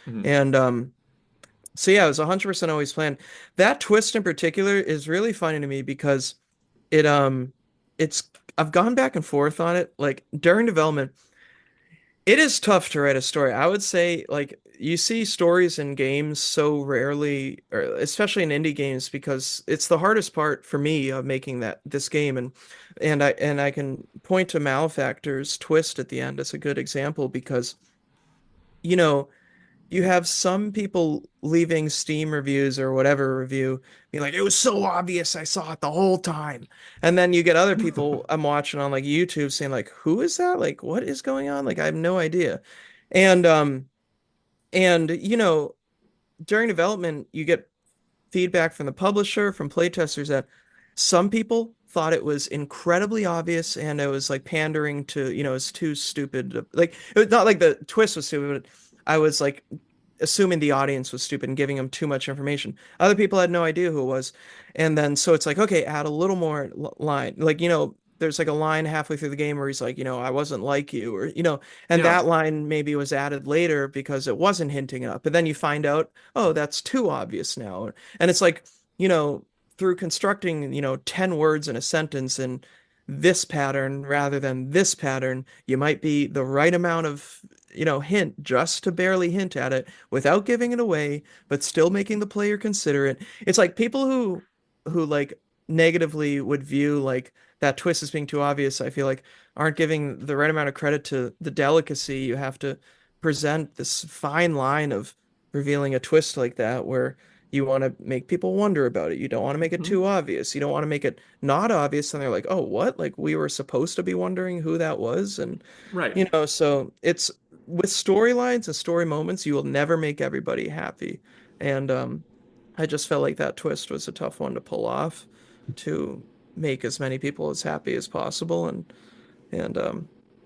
Mhm. And so yeah, it was 100% always planned. That twist in particular is really funny to me because it it's I've gone back and forth on it like during development. It is tough to write a story. I would say, like, you see stories in games so rarely, or especially in indie games, because it's the hardest part for me of making this game, and I can point to Malefactor's twist at the end as a good example because, you know, you have some people leaving Steam reviews or whatever review being like, it was so obvious, I saw it the whole time. And then you get other people I'm watching on like YouTube saying like, who is that? Like, what is going on? Like, I have no idea. And you know, during development, you get feedback from the publisher, from playtesters that some people thought it was incredibly obvious and it was like pandering to, it's too stupid. Like, it was not like the twist was stupid, but I was like assuming the audience was stupid and giving them too much information. Other people had no idea who it was. And then so it's like, okay, add a little more line. Like, there's like a line halfway through the game where he's like, I wasn't like you, or, and Yeah. that line maybe was added later because it wasn't hinting up. But then you find out, oh, that's too obvious now. And it's like, you know, through constructing, 10 words in a sentence in this pattern rather than this pattern, you might be the right amount of, hint just to barely hint at it without giving it away, but still making the player consider it. It's like people who like negatively would view like that twist as being too obvious, I feel like aren't giving the right amount of credit to the delicacy you have to present this fine line of revealing a twist like that where you want to make people wonder about it. You don't want to make it Mhm. too obvious. You don't want to make it not obvious and they're like, "Oh, what? Like we were supposed to be wondering who that was?" And Right. so it's with storylines and story moments, you will never make everybody happy. And I just felt like that twist was a tough one to pull off to make as many people as happy as possible. And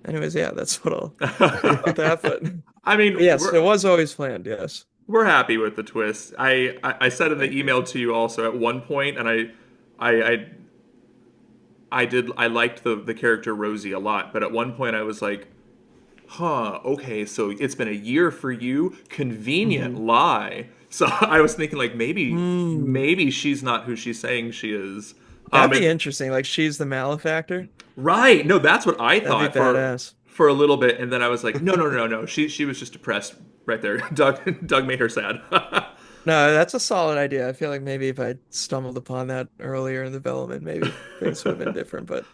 anyways, yeah, that's what I'll say about that. I mean, But yes, it was always planned. Yes. we're happy with the twist. I said in the Thank you. email to you also at one point, and I I I liked the character Rosie a lot, but at one point I was like, huh, okay, so it's been a year for you. Convenient Hmm. lie. So I was thinking like Hmm. maybe she's not who she's saying she is. That'd And be interesting. Like she's the malefactor. right, no, that's what I That'd be thought for badass. a little bit, and then I was like, no. She was just depressed right there. Doug made her sad. No, that's a solid idea. I feel like maybe if I stumbled upon that earlier in development, maybe things would have been different. But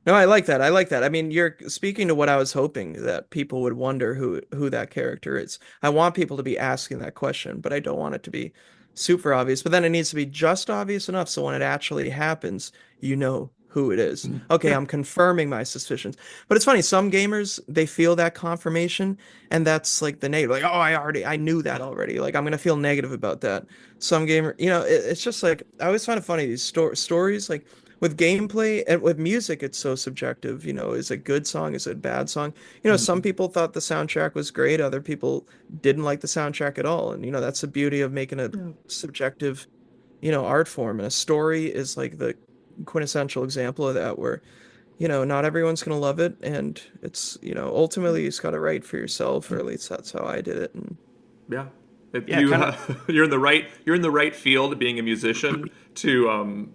no, I like that. I like that. I mean, you're speaking to what I was hoping that people would wonder who that character is. I want people to be asking that question, but I don't want it to be super obvious. But then it needs to be just obvious enough so when it actually happens, you know who it is. Okay, Yeah. I'm confirming my suspicions. But it's funny, some gamers they feel that confirmation and that's like the negative, like, oh, I knew that already, like I'm gonna feel negative about that. Some gamer, it's just like I always find it funny, these stories like with gameplay and with music it's so subjective. Is it a good song, is it a bad song? Some people thought the soundtrack was great, other people didn't like the soundtrack at all, and that's the beauty of making a Yeah. subjective art form, and a story is like the quintessential example of that where not everyone's gonna love it, and it's, ultimately you just gotta write for yourself, or at least that's how I did it. And Yeah. If Yeah, you kind of. you're in the right field being a musician to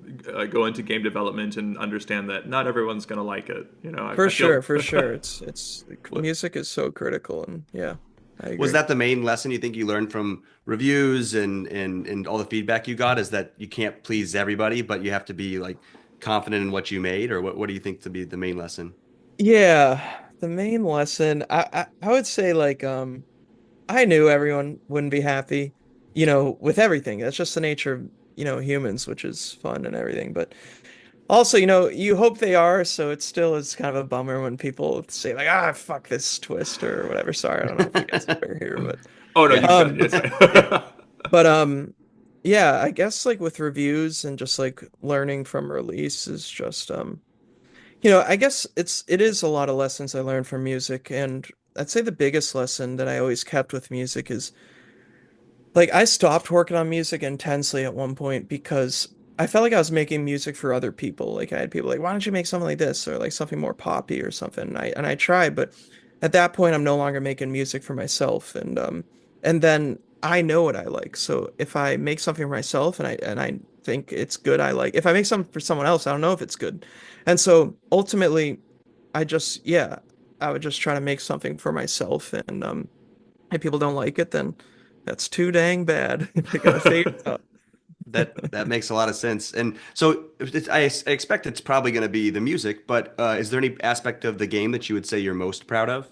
go into game development and understand that not everyone's gonna like it. for I feel sure, for sure, it's music is so critical, and yeah, I Was agree. that the main lesson you think you learned from reviews and all the feedback you got, is that you can't please everybody, but you have to be like confident in what you made, or what do you think to be the main lesson? Yeah, the main lesson, I would say like I knew everyone wouldn't be happy, with everything. That's just the nature of, humans, which is fun and everything. But also, you hope they are, so it still is kind of a bummer when people say like, ah, fuck this twist or whatever. Sorry, I don't know if you guys are here, but Oh no, Yeah, you good. um It's yeah. fine. but yeah, I guess like with reviews and just like learning from release is just I guess it is a lot of lessons I learned from music, and I'd say the biggest lesson that I always kept with music is like I stopped working on music intensely at one point because I felt like I was making music for other people. Like I had people like, why don't you make something like this or like something more poppy or something? And I tried, but at that point I'm no longer making music for myself. And then I know what I like. So if I make something for myself and I think it's good, I like. If I make something for someone else, I don't know if it's good. And so ultimately I just, yeah. I would just try to make something for myself, and if people don't like it, then that's too dang bad. I gotta figure it out. That makes a lot of sense. And so I expect it's probably going to be the music, but is there any aspect of the game that you would say you're most proud of?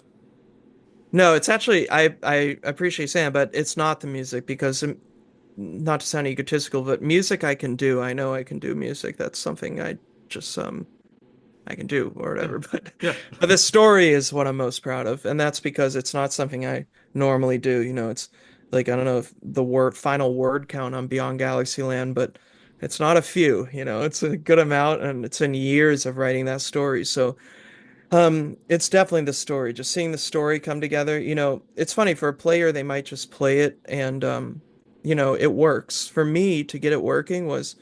No, it's actually I appreciate saying, it, but it's not the music because not to sound egotistical, but music I can do. I know I can do music. That's something I just I can do or Yeah. whatever. Yeah. But the story is what I'm most proud of, and that's because it's not something I normally do. It's like I don't know if the final word count on Beyond Galaxyland, but it's not a few. It's a good amount, and it's in years of writing that story. So it's definitely the story. Just seeing the story come together. It's funny for a player, they might just play it and it works. For me to get it working was,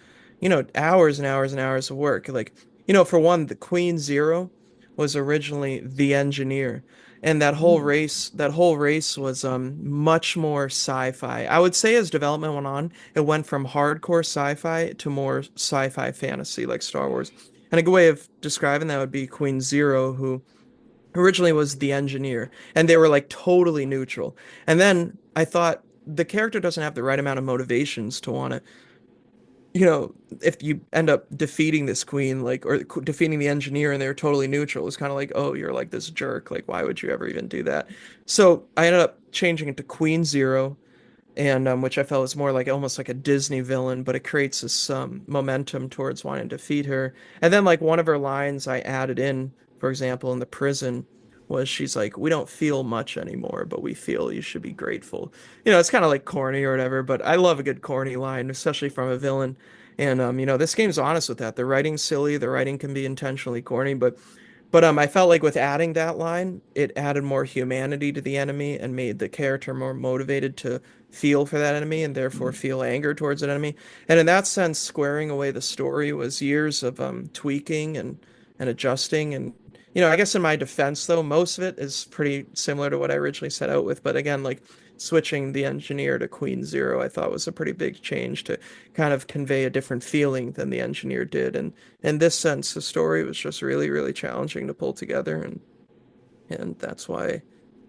hours and hours and hours of work. Like, for one, the Queen Zero was originally the engineer. And that whole race was much more sci-fi. I would say as development went on, it went from hardcore sci-fi to more sci-fi fantasy like Star Wars. And a good way of describing that would be Queen Zero, who originally was the engineer, and they were like totally neutral. And then I thought the character doesn't have the right amount of motivations to want to, if you end up defeating this queen, like, or defeating the engineer and they're totally neutral, it's kind of like, oh, you're like this jerk. Like, why would you ever even do that? So I ended up changing it to Queen Zero, and which I felt was more like almost like a Disney villain, but it creates this momentum towards wanting to defeat her. And then like one of her lines I added in, for example, in the prison was she's like, "We don't feel much anymore, but we feel you should be grateful." It's kind of like corny or whatever, but I love a good corny line, especially from a villain. And this game's honest with that. The writing's silly, the writing can be intentionally corny, but I felt like with adding that line, it added more humanity to the enemy and made the character more motivated to feel for that enemy and therefore feel anger towards that enemy. And in that sense, squaring away the story was years of tweaking and adjusting. And I guess in my defense, though, most of it is pretty similar to what I originally set out with. But again, like switching the engineer to Queen Zero, I thought was a pretty big change to kind of convey a different feeling than the engineer did. And in this sense, the story was just really, really challenging to pull together, and that's why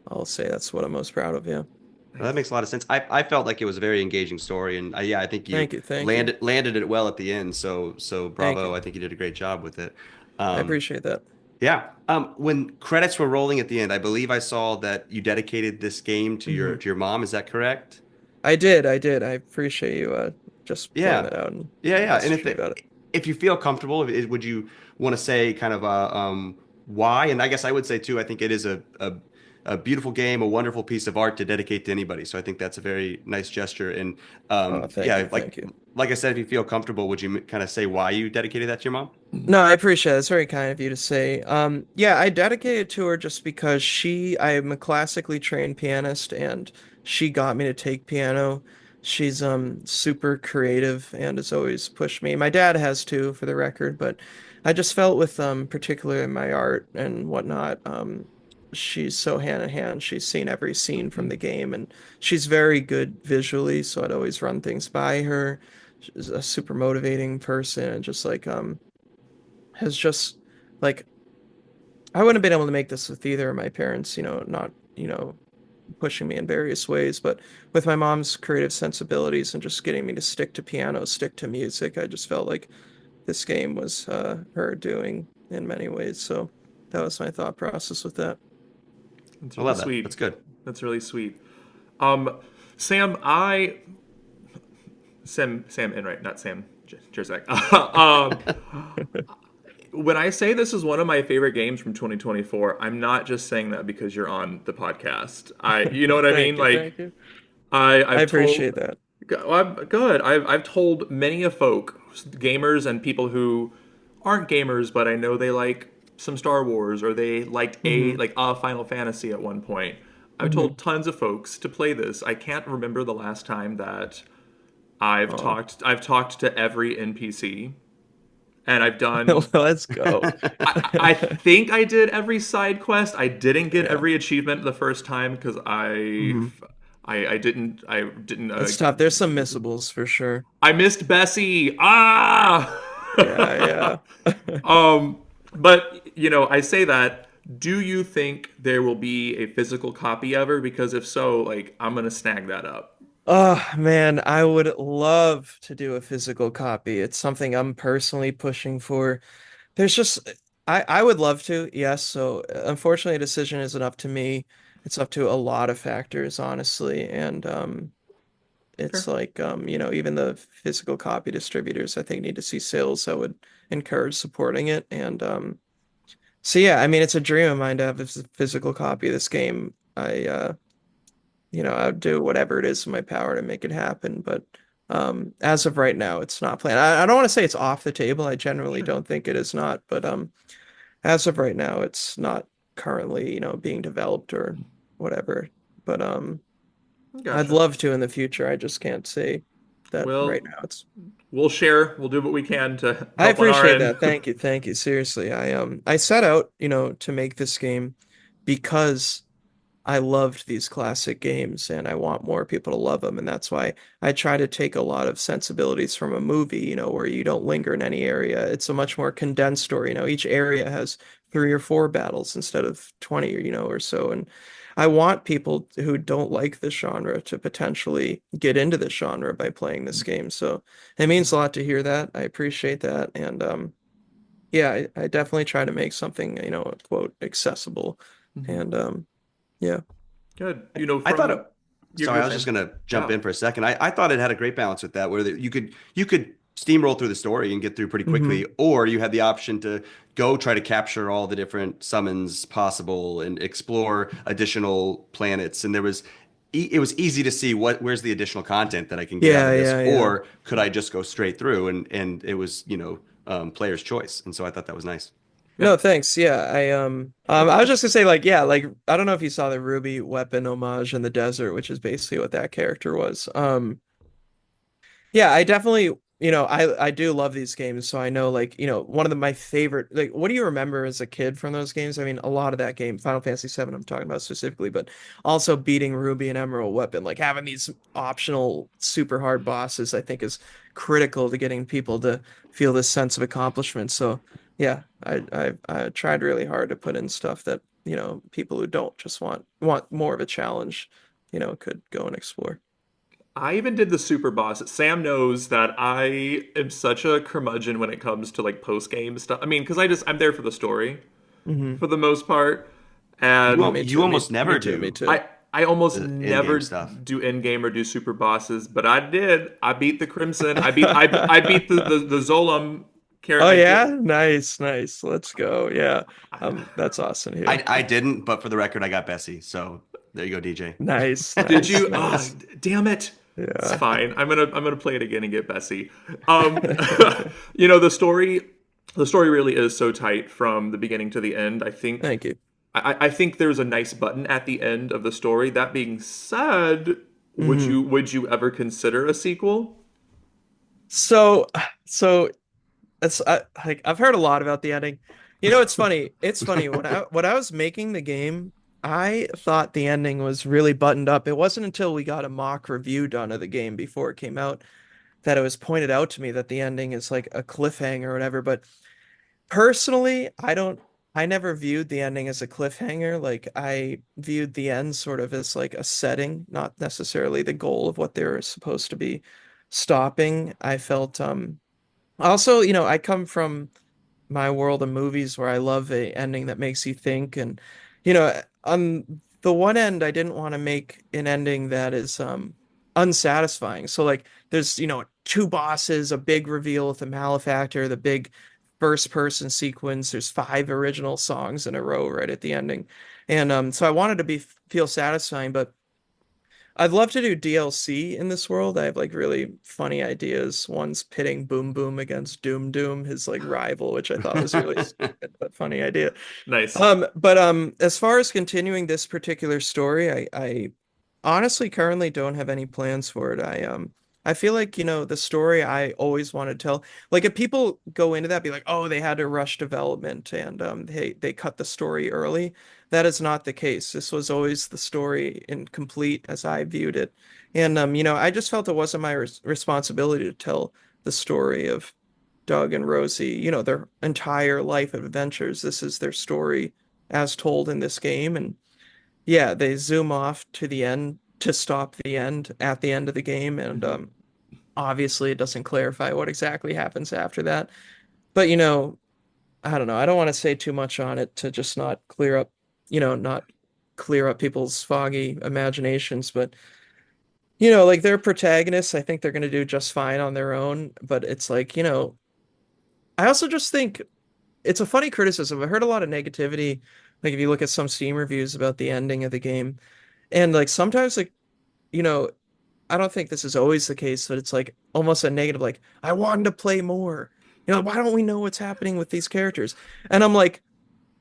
I'll say that's what I'm most proud of. Yeah. Well, that Nice. makes a lot of sense. I felt like it was a very engaging story, and yeah, I think you Thank you, landed it well at the end. So thank bravo. you. I think you did a great job with it. I Um, appreciate that. yeah. When credits were rolling at the end, I believe I saw that you dedicated this game to Hmm. your mom. Is that correct? I did. I appreciate you just pointing Yeah. that out and Yeah. And messaging me about it. if you feel comfortable, would you want to say kind of why? And I guess I would say too, I think it is a beautiful game, a wonderful piece of art to dedicate to anybody. So I think that's a very nice gesture. And Oh, thank yeah, you, thank you. like I said, if you feel comfortable, would you kind of say why you dedicated that to your mom? No, I appreciate it. It's very kind of you to say. Yeah, I dedicated to her just because I'm a classically trained pianist and she got me to take piano. She's super creative and has always pushed me. My dad has too, for the record, but I just felt with particularly my art and whatnot, she's so hand in hand. She's seen every scene from the game and she's very good visually, so I'd always run things by her. She's a super motivating person and just like has just like I wouldn't have been able to make this with either of my parents, not, pushing me in various ways, but with my mom's creative sensibilities and just getting me to stick to piano, stick to music, I just felt like this game was her doing in many ways. So that was my thought process with that. That's I really love that. sweet. That's good. That's really sweet. Um, Sam, Sam Enright, not Sam Jerzak. When I say this is one of my favorite games from 2024, I'm not just saying that because you're on the podcast. You know what I mean? Thank you, Like, thank you. I I've told, appreciate that. I'm good. I've told many a folk, gamers and people who aren't gamers, but I know they like some Star Wars or they liked Hmm. a Final Fantasy at one point. I've Hmm. told tons of folks to play this. I can't remember the last time that Oh, I've talked to every NPC, and I've done let's go. I think I did every side quest. I didn't get Yeah. every achievement the first time because Hmm. I didn't It's tough. There's some missables for sure. I missed Bessie. Ah. Yeah, yeah. um, but I say that Do you think there will be a physical copy ever? Because if so, like I'm gonna snag that up. Oh man, I would love to do a physical copy. It's something I'm personally pushing for. There's just I would love to, yes. So unfortunately, a decision isn't up to me. It's up to a lot of factors, honestly. And it's Fair. like even the physical copy distributors, I think, need to see sales that would encourage supporting it. And so yeah, I mean, it's a dream of mine to have a physical copy of this game. I would do whatever it is in my power to make it happen. But as of right now, it's not planned. I don't want to say it's off the table. I generally Sure. don't think it is not. But as of right now, it's not currently, being developed or whatever. But I'd Gotcha. love to in the future. I just can't say that right Well, now. It's we'll share. We'll do what we can to I help on our appreciate end. that. Thank you. Thank you. Seriously. I set out, to make this game because I loved these classic games and I want more people to love them. And that's why I try to take a lot of sensibilities from a movie, where you don't linger in any area. It's a much more condensed story. Each area has three or four battles instead of 20, or so. And I want people who don't like this genre to potentially get into this genre by playing this game. So it means a lot to hear that. I appreciate that. And yeah, I definitely try to make something, quote, accessible. Mhm. And yeah. Good. I thought it, From sorry, you're I was just saying, gonna jump yeah. in for a second. I thought it had a great balance with that, where you could steamroll through the story and get through pretty Hmm. quickly, or you had the option to go try to capture all the different summons possible and explore additional planets. And it was easy to see where's the additional content that I can get out Yeah, of this, yeah, yeah. or could I just go straight through? And it was, player's choice. And so I thought that was nice. Yeah. No, thanks. Yeah, I was just gonna say, like, yeah, like, I don't know if you saw the Ruby weapon homage in the desert, which is basically what that character was. Yeah, I definitely, I do love these games, so I know, like, one of my favorite, like, what do you remember as a kid from those games? I mean, a lot of that game, Final Fantasy VII, I'm talking about specifically, but also beating Ruby and Emerald Weapon, like having these optional super hard bosses, I think is critical to getting people to feel this sense of accomplishment. So, yeah, I tried really hard to put in stuff that, people who don't just want more of a challenge, could go and explore. I even did the super boss. Sam knows that I am such a curmudgeon when it comes to like post game stuff. I mean, because I'm there for the story Hmm. for the most part, Oh, and me You too. almost Me never too. Me do too. I almost the in-game never stuff. do end game or do super bosses, but I did. I beat the Crimson. I beat the Zolom character. Oh I yeah, did. nice, nice. Let's go. Yeah, that's awesome here. I didn't, but for the record, I got Bessie. So there you go, DJ. Nice, Did nice, you? Ah, nice. damn it. It's Yeah. fine. I'm gonna play it again and get Bessie. Um, you know the story really is so tight from the beginning to the end. Thank you. I think there's a nice button at the end of the story. That being said, would Hmm. you ever consider a sequel? So, so like I've heard a lot about the ending. It's funny. It's funny when I was making the game, I thought the ending was really buttoned up. It wasn't until we got a mock review done of the game before it came out that it was pointed out to me that the ending is like a cliffhanger or whatever. But personally, I never viewed the ending as a cliffhanger. Like I viewed the end sort of as like a setting, not necessarily the goal of what they were supposed to be stopping. I felt also, I come from my world of movies where I love a ending that makes you think. And on the one end, I didn't want to make an ending that is unsatisfying. So like there's, two bosses, a big reveal with a malefactor, the big first person sequence. There's five original songs in a row right at the ending. And so I wanted to be feel satisfying, but I'd love to do DLC in this world. I have like really funny ideas. One's pitting Boom Boom against Doom Doom, his like rival, which I thought was a really stupid but funny idea. Nice. But as far as continuing this particular story, I honestly currently don't have any plans for it. I feel like, the story I always want to tell, like if people go into that, be like, oh, they had to rush development and they cut the story early. That is not the case. This was always the story incomplete as I viewed it. And I just felt it wasn't my responsibility to tell the story of Doug and Rosie, their entire life of adventures. This is their story as told in this game. And yeah, they zoom off to the end to stop the end at the end of the game. And Mhm. obviously, it doesn't clarify what exactly happens after that. But, I don't know. I don't want to say too much on it to just not clear up, not clear up people's foggy imaginations. But, like their protagonists, I think they're going to do just fine on their own. But it's like, I also just think it's a funny criticism. I heard a lot of negativity. Like if you look at some Steam reviews about the ending of the game, and like sometimes, like, you know, I don't think this is always the case, but it's like almost a negative, like, I wanted to play more. Why don't we know what's happening with these characters? And I'm like,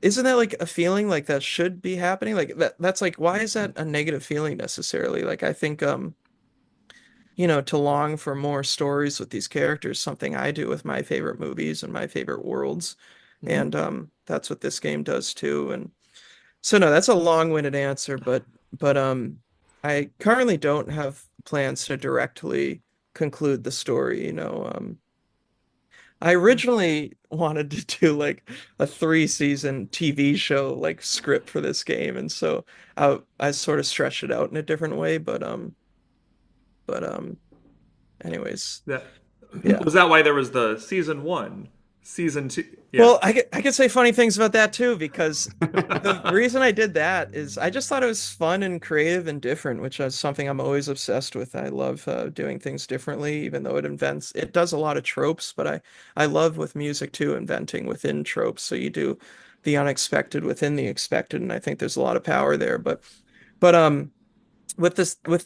isn't that like a feeling like that should be happening? Like that's like, why is that a negative feeling necessarily? Like I think to long for more stories with these characters, something I do with my favorite movies and my favorite worlds. Mhm. And that's what this game does too. And so no, that's a long-winded answer, but I currently don't have plans to directly conclude the story. I originally wanted to do like a three-season TV show like script for this game, and so I sort of stretched it out in a different way, but anyways, That yeah. was that why there was the season one, season two. Yeah. Well, I could say funny things about that too, because the reason I did that is I just thought it was fun and creative and different, which is something I'm always obsessed with. I love doing things differently, even though it does a lot of tropes, but I love with music too, inventing within tropes. So you do the unexpected within the expected, and I think there's a lot of power there. But with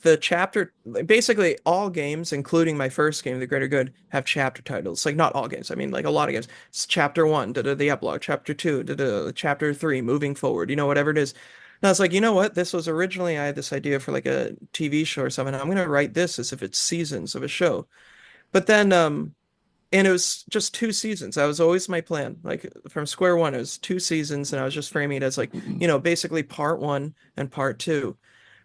the chapter, like, basically all games, including my first game, The Greater Good, have chapter titles. Like not all games, I mean like a lot of games. It's chapter one, the epilogue, chapter two, chapter three, moving forward, whatever it is. And I was like, you know what? This was originally I had this idea for like a TV show or something. I'm gonna write this as if it's seasons of a show. But then and it was just two seasons. That was always my plan. Like from square one, it was two seasons, and I was just framing it as like, basically part one and part two.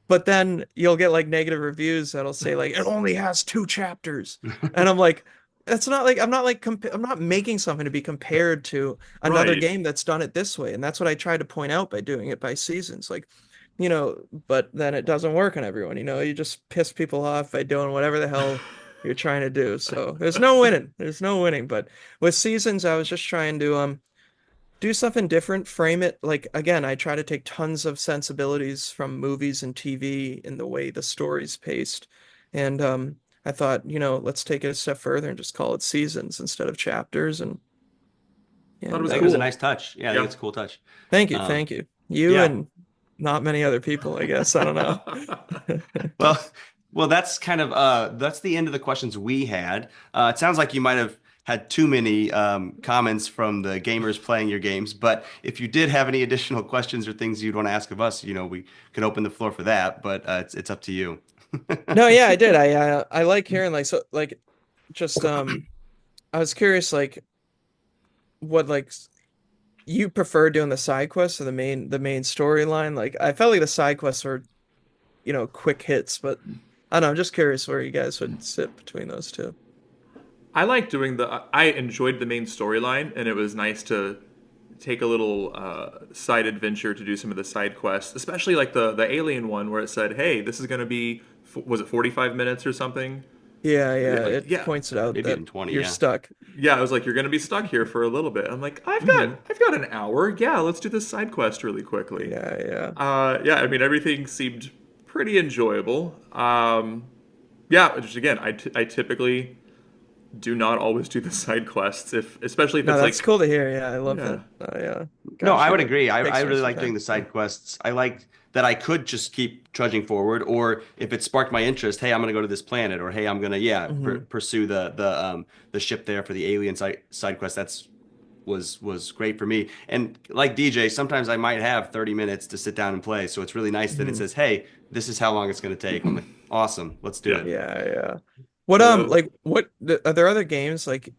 But then you'll get like negative reviews that'll say like it only has two chapters. And I'm like, that's not like I'm not making something to be compared to another Right. game that's done it this way. And that's what I try to point out by doing it by seasons. Like, but then it doesn't work on everyone, you just piss people off by doing whatever the hell you're trying to do. So there's no winning. There's no winning. But with seasons, I was just trying to do something different, frame it like again, I try to take tons of sensibilities from movies and TV in the way the story's paced. And I thought, let's take it a step further and just call it seasons instead of chapters Thought it and was I think it was a cool. nice touch. Yeah, I think Yeah. it's a cool touch. thank you, Um, thank you. You yeah. and not many other people, I guess. I don't know. Well, well, that's the end of the questions we had. It sounds like you might have had too many comments from the gamers playing your games, but if you did have any additional questions or things you'd want to ask of us, we could open the floor for that, but it's up to you. No, yeah, I did. I like hearing like so like just I was curious like what like you prefer doing the side quests or the main storyline? Like I felt like the side quests were, quick hits, but I don't know, I'm just curious where you guys would sit between those two. I like doing I enjoyed the main storyline, and it was nice to take a little side adventure to do some of the side quests, especially like the alien one where it said, "Hey, this is going to be was it 45 minutes or something?" Yeah, yeah, Like, it yeah, points it out Maybe that in 20, you're yeah. stuck. yeah. I was like, "You're going to be stuck here for a little bit." I'm like, Hmm. I've got an hour. Yeah, let's do this side quest really quickly." Yeah, yeah. Yeah, I mean everything seemed pretty enjoyable. Yeah, just again, I typically do not always do the side quests if especially if No, it's that's like cool to hear. Yeah, I love yeah. that. Yeah. No, Gosh, I would it agree. I takes me really some like doing time. the side quests. I like that I could just keep trudging forward, or if it sparked my interest, hey, I'm gonna go to this planet, or hey, I'm gonna Hmm. pursue the ship there for the alien side quest. Was great for me. And like DJ, sometimes I might have 30 minutes to sit down and play. So it's really nice that it Hmm. says, hey, this is how long it's gonna take. I'm like, awesome, let's do Yeah. it. Yeah, yeah. What So like what are there other games like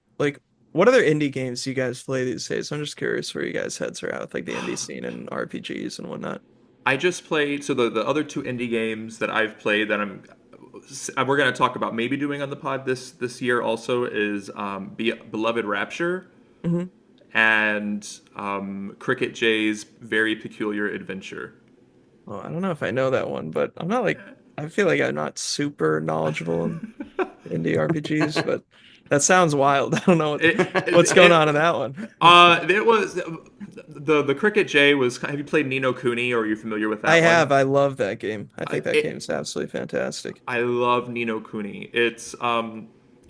what other indie games do you guys play these days? I'm just curious where you guys' heads are at with like the indie scene and RPGs and whatnot. I just played so the other two indie games that I've played that we're going to talk about maybe doing on the pod this year also is Beloved Rapture Hmm. and Cricket J's Very Peculiar Adventure. Oh, I don't know if I know that one, but I'm not like I feel like I'm not super knowledgeable in indie RPGs, but that sounds wild. I don't know what's going on in that one. It was the Cricket J was. Have you played Nino Kuni, or are you familiar with I that have. one? I love that game. I think that It, game's absolutely fantastic. I love Nino Kuni. It's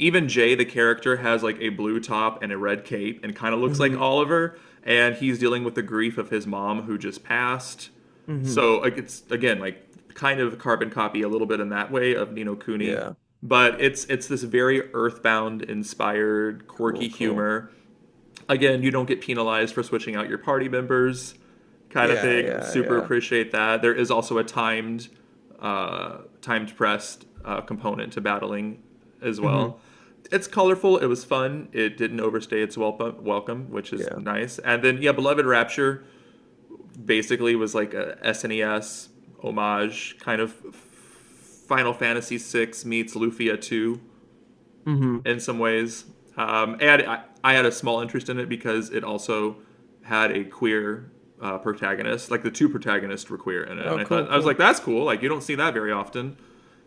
even Jay, the character, has like a blue top and a red cape, and kind of looks like Hmm. Oliver. And he's dealing with the grief of his mom who just passed. Hmm. So like it's again like kind of a carbon copy a little bit in that way of Nino Kuni, Yeah. but it's this very Earthbound inspired quirky Cool, cool. humor. Again, you don't get penalized for switching out your party members, kind of Yeah, thing. yeah, Super yeah. appreciate that. There is also a timed pressed component to battling as Hmm. well. It's colorful. It was fun. It didn't overstay its welcome, which is Yeah. nice. And then yeah, Beloved Rapture basically was like a SNES homage, kind of Final Fantasy VI meets Lufia 2 Hmm. in some ways. And I had a small interest in it because it also had a queer protagonist. Like the two protagonists were queer in it, and Oh, I cool, thought I was like, cool. that's cool. Like you don't see that very often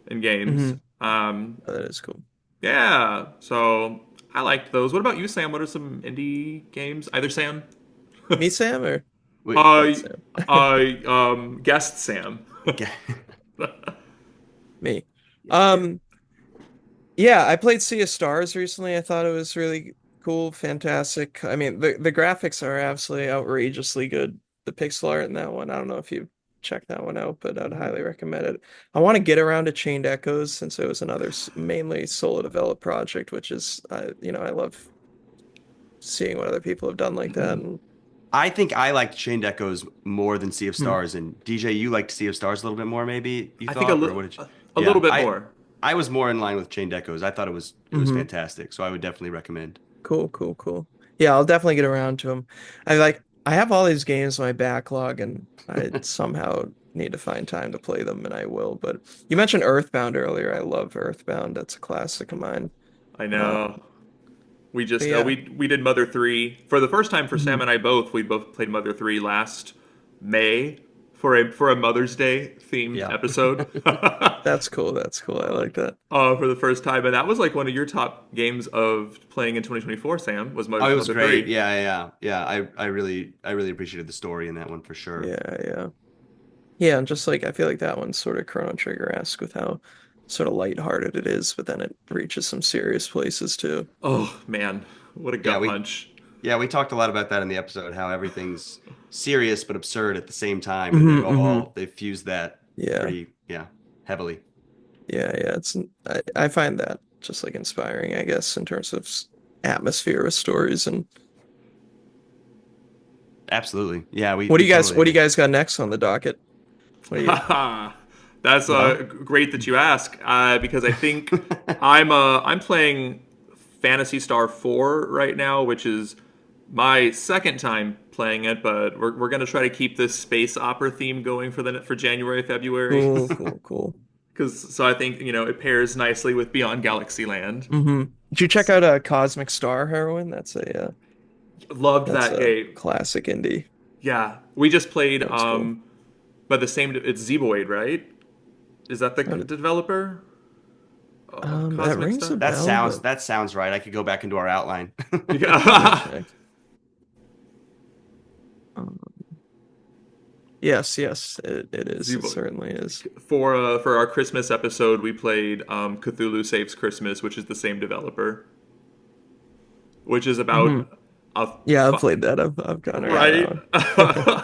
in games. Hmm. That is cool. Yeah, so I liked those. What about you, Sam? What are some indie games? Either Sam, Me, Sam, or Wait, uh, that Sam? guest Sam. okay. Me. Yeah, yeah. Um, yeah, I played Sea of Stars recently. I thought it was really cool, fantastic. I mean, the graphics are absolutely outrageously good. The pixel art in that one, I don't know if you checked that one out, but I'd highly recommend it. I want to get around to Chained Echoes since it was another mainly solo developed project, which is, I love seeing what other people have done like that. And I think I liked Chained Echoes more than Sea of hmm, Stars, and DJ, you liked Sea of Stars a little bit more, maybe you I think thought, or what did you? a little Yeah, bit I more. I was more in line with Chained Echoes. I thought it was hmm. fantastic, so I would definitely recommend. Cool, cool, cool. Yeah, I'll definitely get around to them. I have all these games in my backlog and I somehow need to find time to play them and I will. But you mentioned Earthbound earlier. I love Earthbound. That's a classic of mine. I know. Um, We but just yeah. we did Mother 3 for the first time for Sam Mhm. and I both. We both played Mother 3 last May for a Mother's Day themed Yeah. episode. That's cool. That's cool. I like that. For the first time, and that was like one of your top games of playing in 2024. Sam was Oh, it was Mother great. 3. Yeah, yeah, yeah. I really appreciated the story in that one for sure. Yeah, yeah. Yeah, and just like I feel like that one's sort of Chrono Trigger-esque with how sort of lighthearted it is, but then it reaches some serious places too. Oh man, what a Yeah, gut we punch! yeah, we talked a lot about that in the episode, how everything's serious but absurd at the same time, and Hmm. Hmm. they fused that Yeah. pretty, yeah, heavily. Yeah, yeah, I find that just like inspiring, I guess, in terms of atmosphere with stories. And Absolutely. Yeah, we totally what do you agree. guys got next on the docket? What do you That's Well, great that you ask because I think I'm playing Fantasy Star 4 right now, which is my second time playing it, but we're gonna try to keep this space opera theme going for January, February. cool, cool, cool. Because so I think it pairs nicely with Beyond Galaxyland. Hmm. Did you check out Cosmic Star Heroine? Loved That's that a game. classic indie. Yeah, we just played That was cool. by the same. It's Zeboid, right? Is that the How did- developer of That Cosmic rings a Star? bell, but that sounds right. I could go back into our outline. let me Yeah. check. Um, yes, yes, it is. It Zeboid. certainly is. For our Christmas episode, we played Cthulhu Saves Christmas, which is the same developer, which is Hmm. about a Yeah, I've played that. I've gone around that right. one.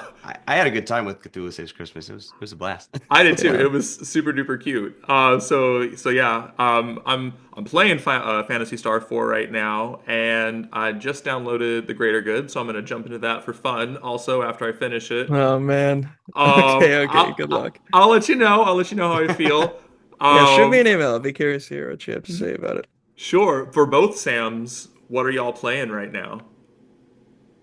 I had a good time with Cthulhu Saves Christmas. It was a blast. I did too. Yeah. It was super duper cute. So yeah. I'm playing Fantasy Star 4 right now, and I just downloaded The Greater Good, so I'm gonna jump into that for fun. Also, after I finish it, Oh man. Okay, okay. Good luck. I'll let you know. I'll let you know how I feel. Yeah, shoot me Um, an email. I'll be curious to hear what you have to say about it. sure. For both Sams, what are y'all playing right now?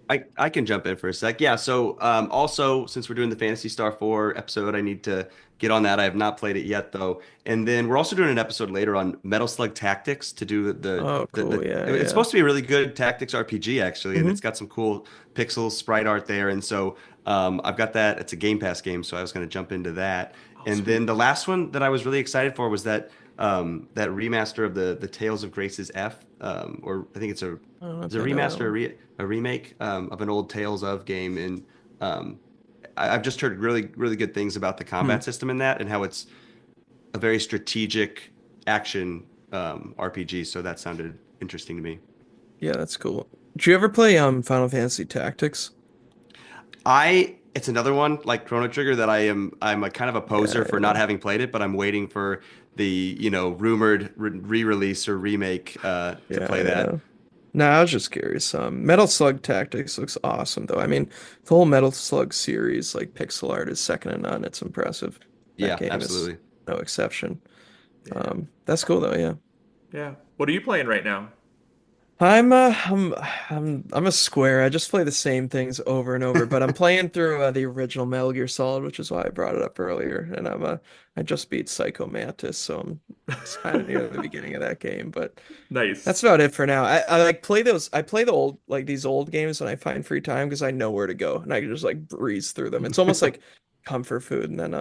I can jump in for a sec. Yeah. So also, since we're doing the Fantasy Star 4 episode, I need to get on that. I have not played it yet though. And then we're also doing an episode later on Metal Slug Tactics to do Oh, cool. Yeah, it's yeah. supposed to be a really good tactics RPG actually, and Hmm. it's got some cool pixel sprite art there. And so I've got that. It's a Game Pass game, so I was going to jump into that. Oh, And then sweet. the last one that I was really excited for was that remaster of the Tales of Grace's F, or I think I don't know it's if a I know that remaster, one. a remake of an old Tales of game, and I've just heard really good things about the Hmm. combat system in that and how it's a very strategic action RPG. So that sounded interesting to me. Yeah, that's cool. Did you ever play Final Fantasy Tactics? It's another one like Chrono Trigger that I'm a kind of a Yeah, poser for not yeah. having played it, but I'm waiting for the rumored re-release or remake to Yeah, play that. yeah. No, I was just curious. Metal Slug Tactics looks awesome, though. I mean, the whole Metal Slug series, like pixel art, is second to none. It's impressive. That Yeah, game is absolutely. no exception. Yeah. That's cool, though. Yeah. Yeah. What are you playing right now? I'm uh I'm I'm a square. I just play the same things over and over, but I'm playing through the original Metal Gear Solid, which is why I brought it up earlier. And I just beat Psycho Mantis, so I'm just kind of near the beginning of that game, but Nice. that's about it for now. I like play those. I play the old like these old games when I find free time because I know where to go and I can just like breeze through them. It's almost like comfort food, and then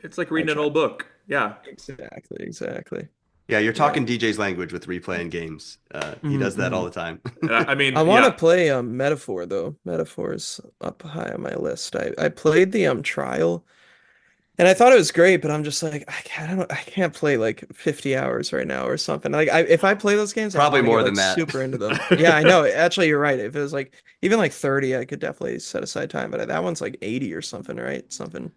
It's like I reading an try. old book. Yeah. Exactly, exactly. Yeah, you're Yeah. talking DJ's language with replaying games. He does that all Mm-hmm. the time. And I mean, I want to yeah. play Metaphor though. Metaphor is up high on my list. I played the trial and I thought it was great, but I'm just like I can't play like 50 hours right now or something. Like if I play those games, I Probably want to get more like than that. super into them. Yeah, I know. Actually, you're right. If it was like even like 30, I could definitely set aside time, but that one's like 80 or something, right? Something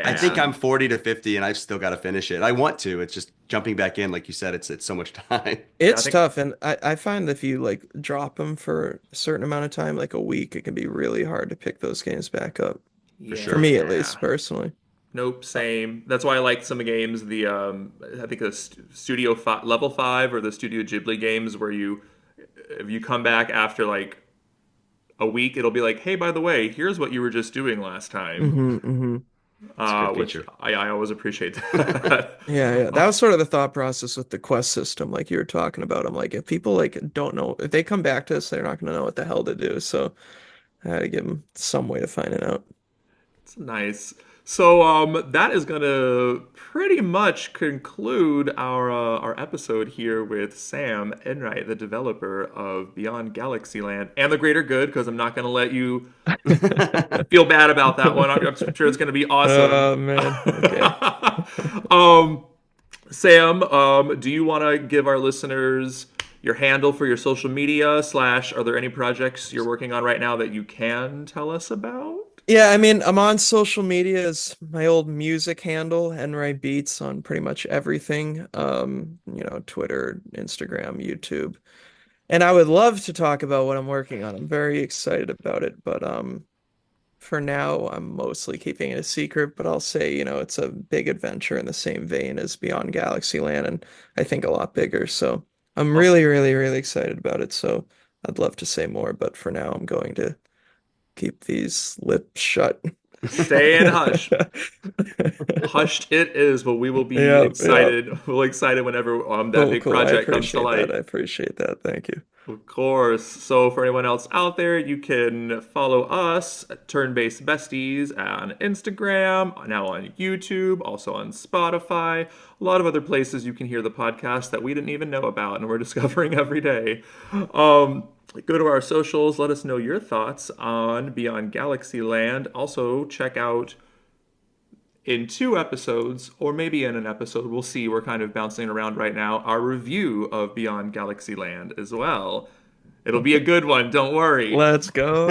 I think Yeah. I'm insane. 40 to 50 and I've still got to finish it. I want to. It's just jumping back in, like you said, it's so much time. Yeah, I It's think tough, and I find that if you like drop them for a certain amount of time, like a week, it can be really hard to pick those games back up. For For sure. me, at least, yeah. personally. Nope, Uh, same. That's why I like some games. The I think the Studio Level 5 or the Studio Ghibli games where you if you come back after like a week, it'll be like, hey, by the way, here's what you were just doing last time. hmm. It's a good Which feature. I always appreciate that. Yeah, yeah. That was sort of the thought process with the quest system, like you were talking about. I'm like, if people like don't know, if they come back to us, they're not going to know what the hell to do. So I had to give them some way to find it out. It's nice. So that is gonna pretty much conclude our episode here with Sam Enright, the developer of Beyond Galaxyland and the Greater Good, because I'm not gonna let you feel bad about that one. I'm sure it's gonna be awesome. Oh man. Okay. um, Sam, do you want to give our listeners your handle for your social media slash? Are there any projects you're working on right now that you can tell us about? Yeah, I mean, I'm on social media as my old music handle, Enright Beats, on pretty much everything. Twitter, Instagram, YouTube. And I would love to talk about what I'm working on. I'm very excited about it, but for now, I'm mostly keeping it a secret, but I'll say, it's a big adventure in the same vein as Beyond Galaxyland, and I think a lot bigger. So I'm Awesome. really, really, really excited about it. So I'd love to say more, but for now, I'm going to keep these lips shut. Stay in hush. Hushed it is, but we will be Yeah, yeah. excited. We'll be excited whenever that Cool, big cool. I project comes to appreciate that. light. I appreciate that. Thank you. Of course. So for anyone else out there, you can follow us at Turn-Based Besties on Instagram, now on YouTube, also on Spotify, a lot of other places you can hear the podcast that we didn't even know about and we're discovering every day. Go to our socials, let us know your thoughts on Beyond Galaxyland. Also, check out in 2 episodes, or maybe in an episode, we'll see. We're kind of bouncing around right now. Our review of Beyond Galaxyland as well. It'll be a good one, don't worry. Let's go.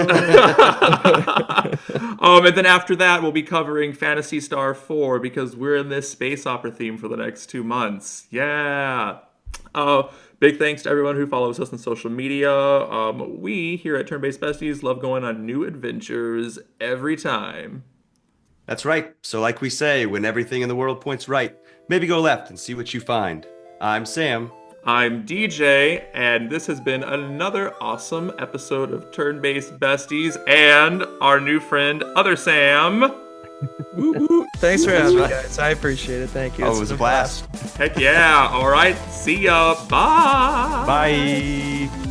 And then after that, we'll be covering Fantasy Star 4 because we're in this space opera theme for the next 2 months. Yeah. Big thanks to everyone who follows us on social media. We here at Turn Based Besties love going on new adventures every time. That's right. So, like we say, when everything in the world points right, maybe go left and see what you find. I'm Sam. I'm DJ, and this has been another awesome episode of Turn-Based Besties and our new friend, Other Sam. Woo, woo. Thanks for having me, guys. I appreciate it. Thank you. Oh, it was a blast. Heck yeah. All right. See ya. Bye. Bye.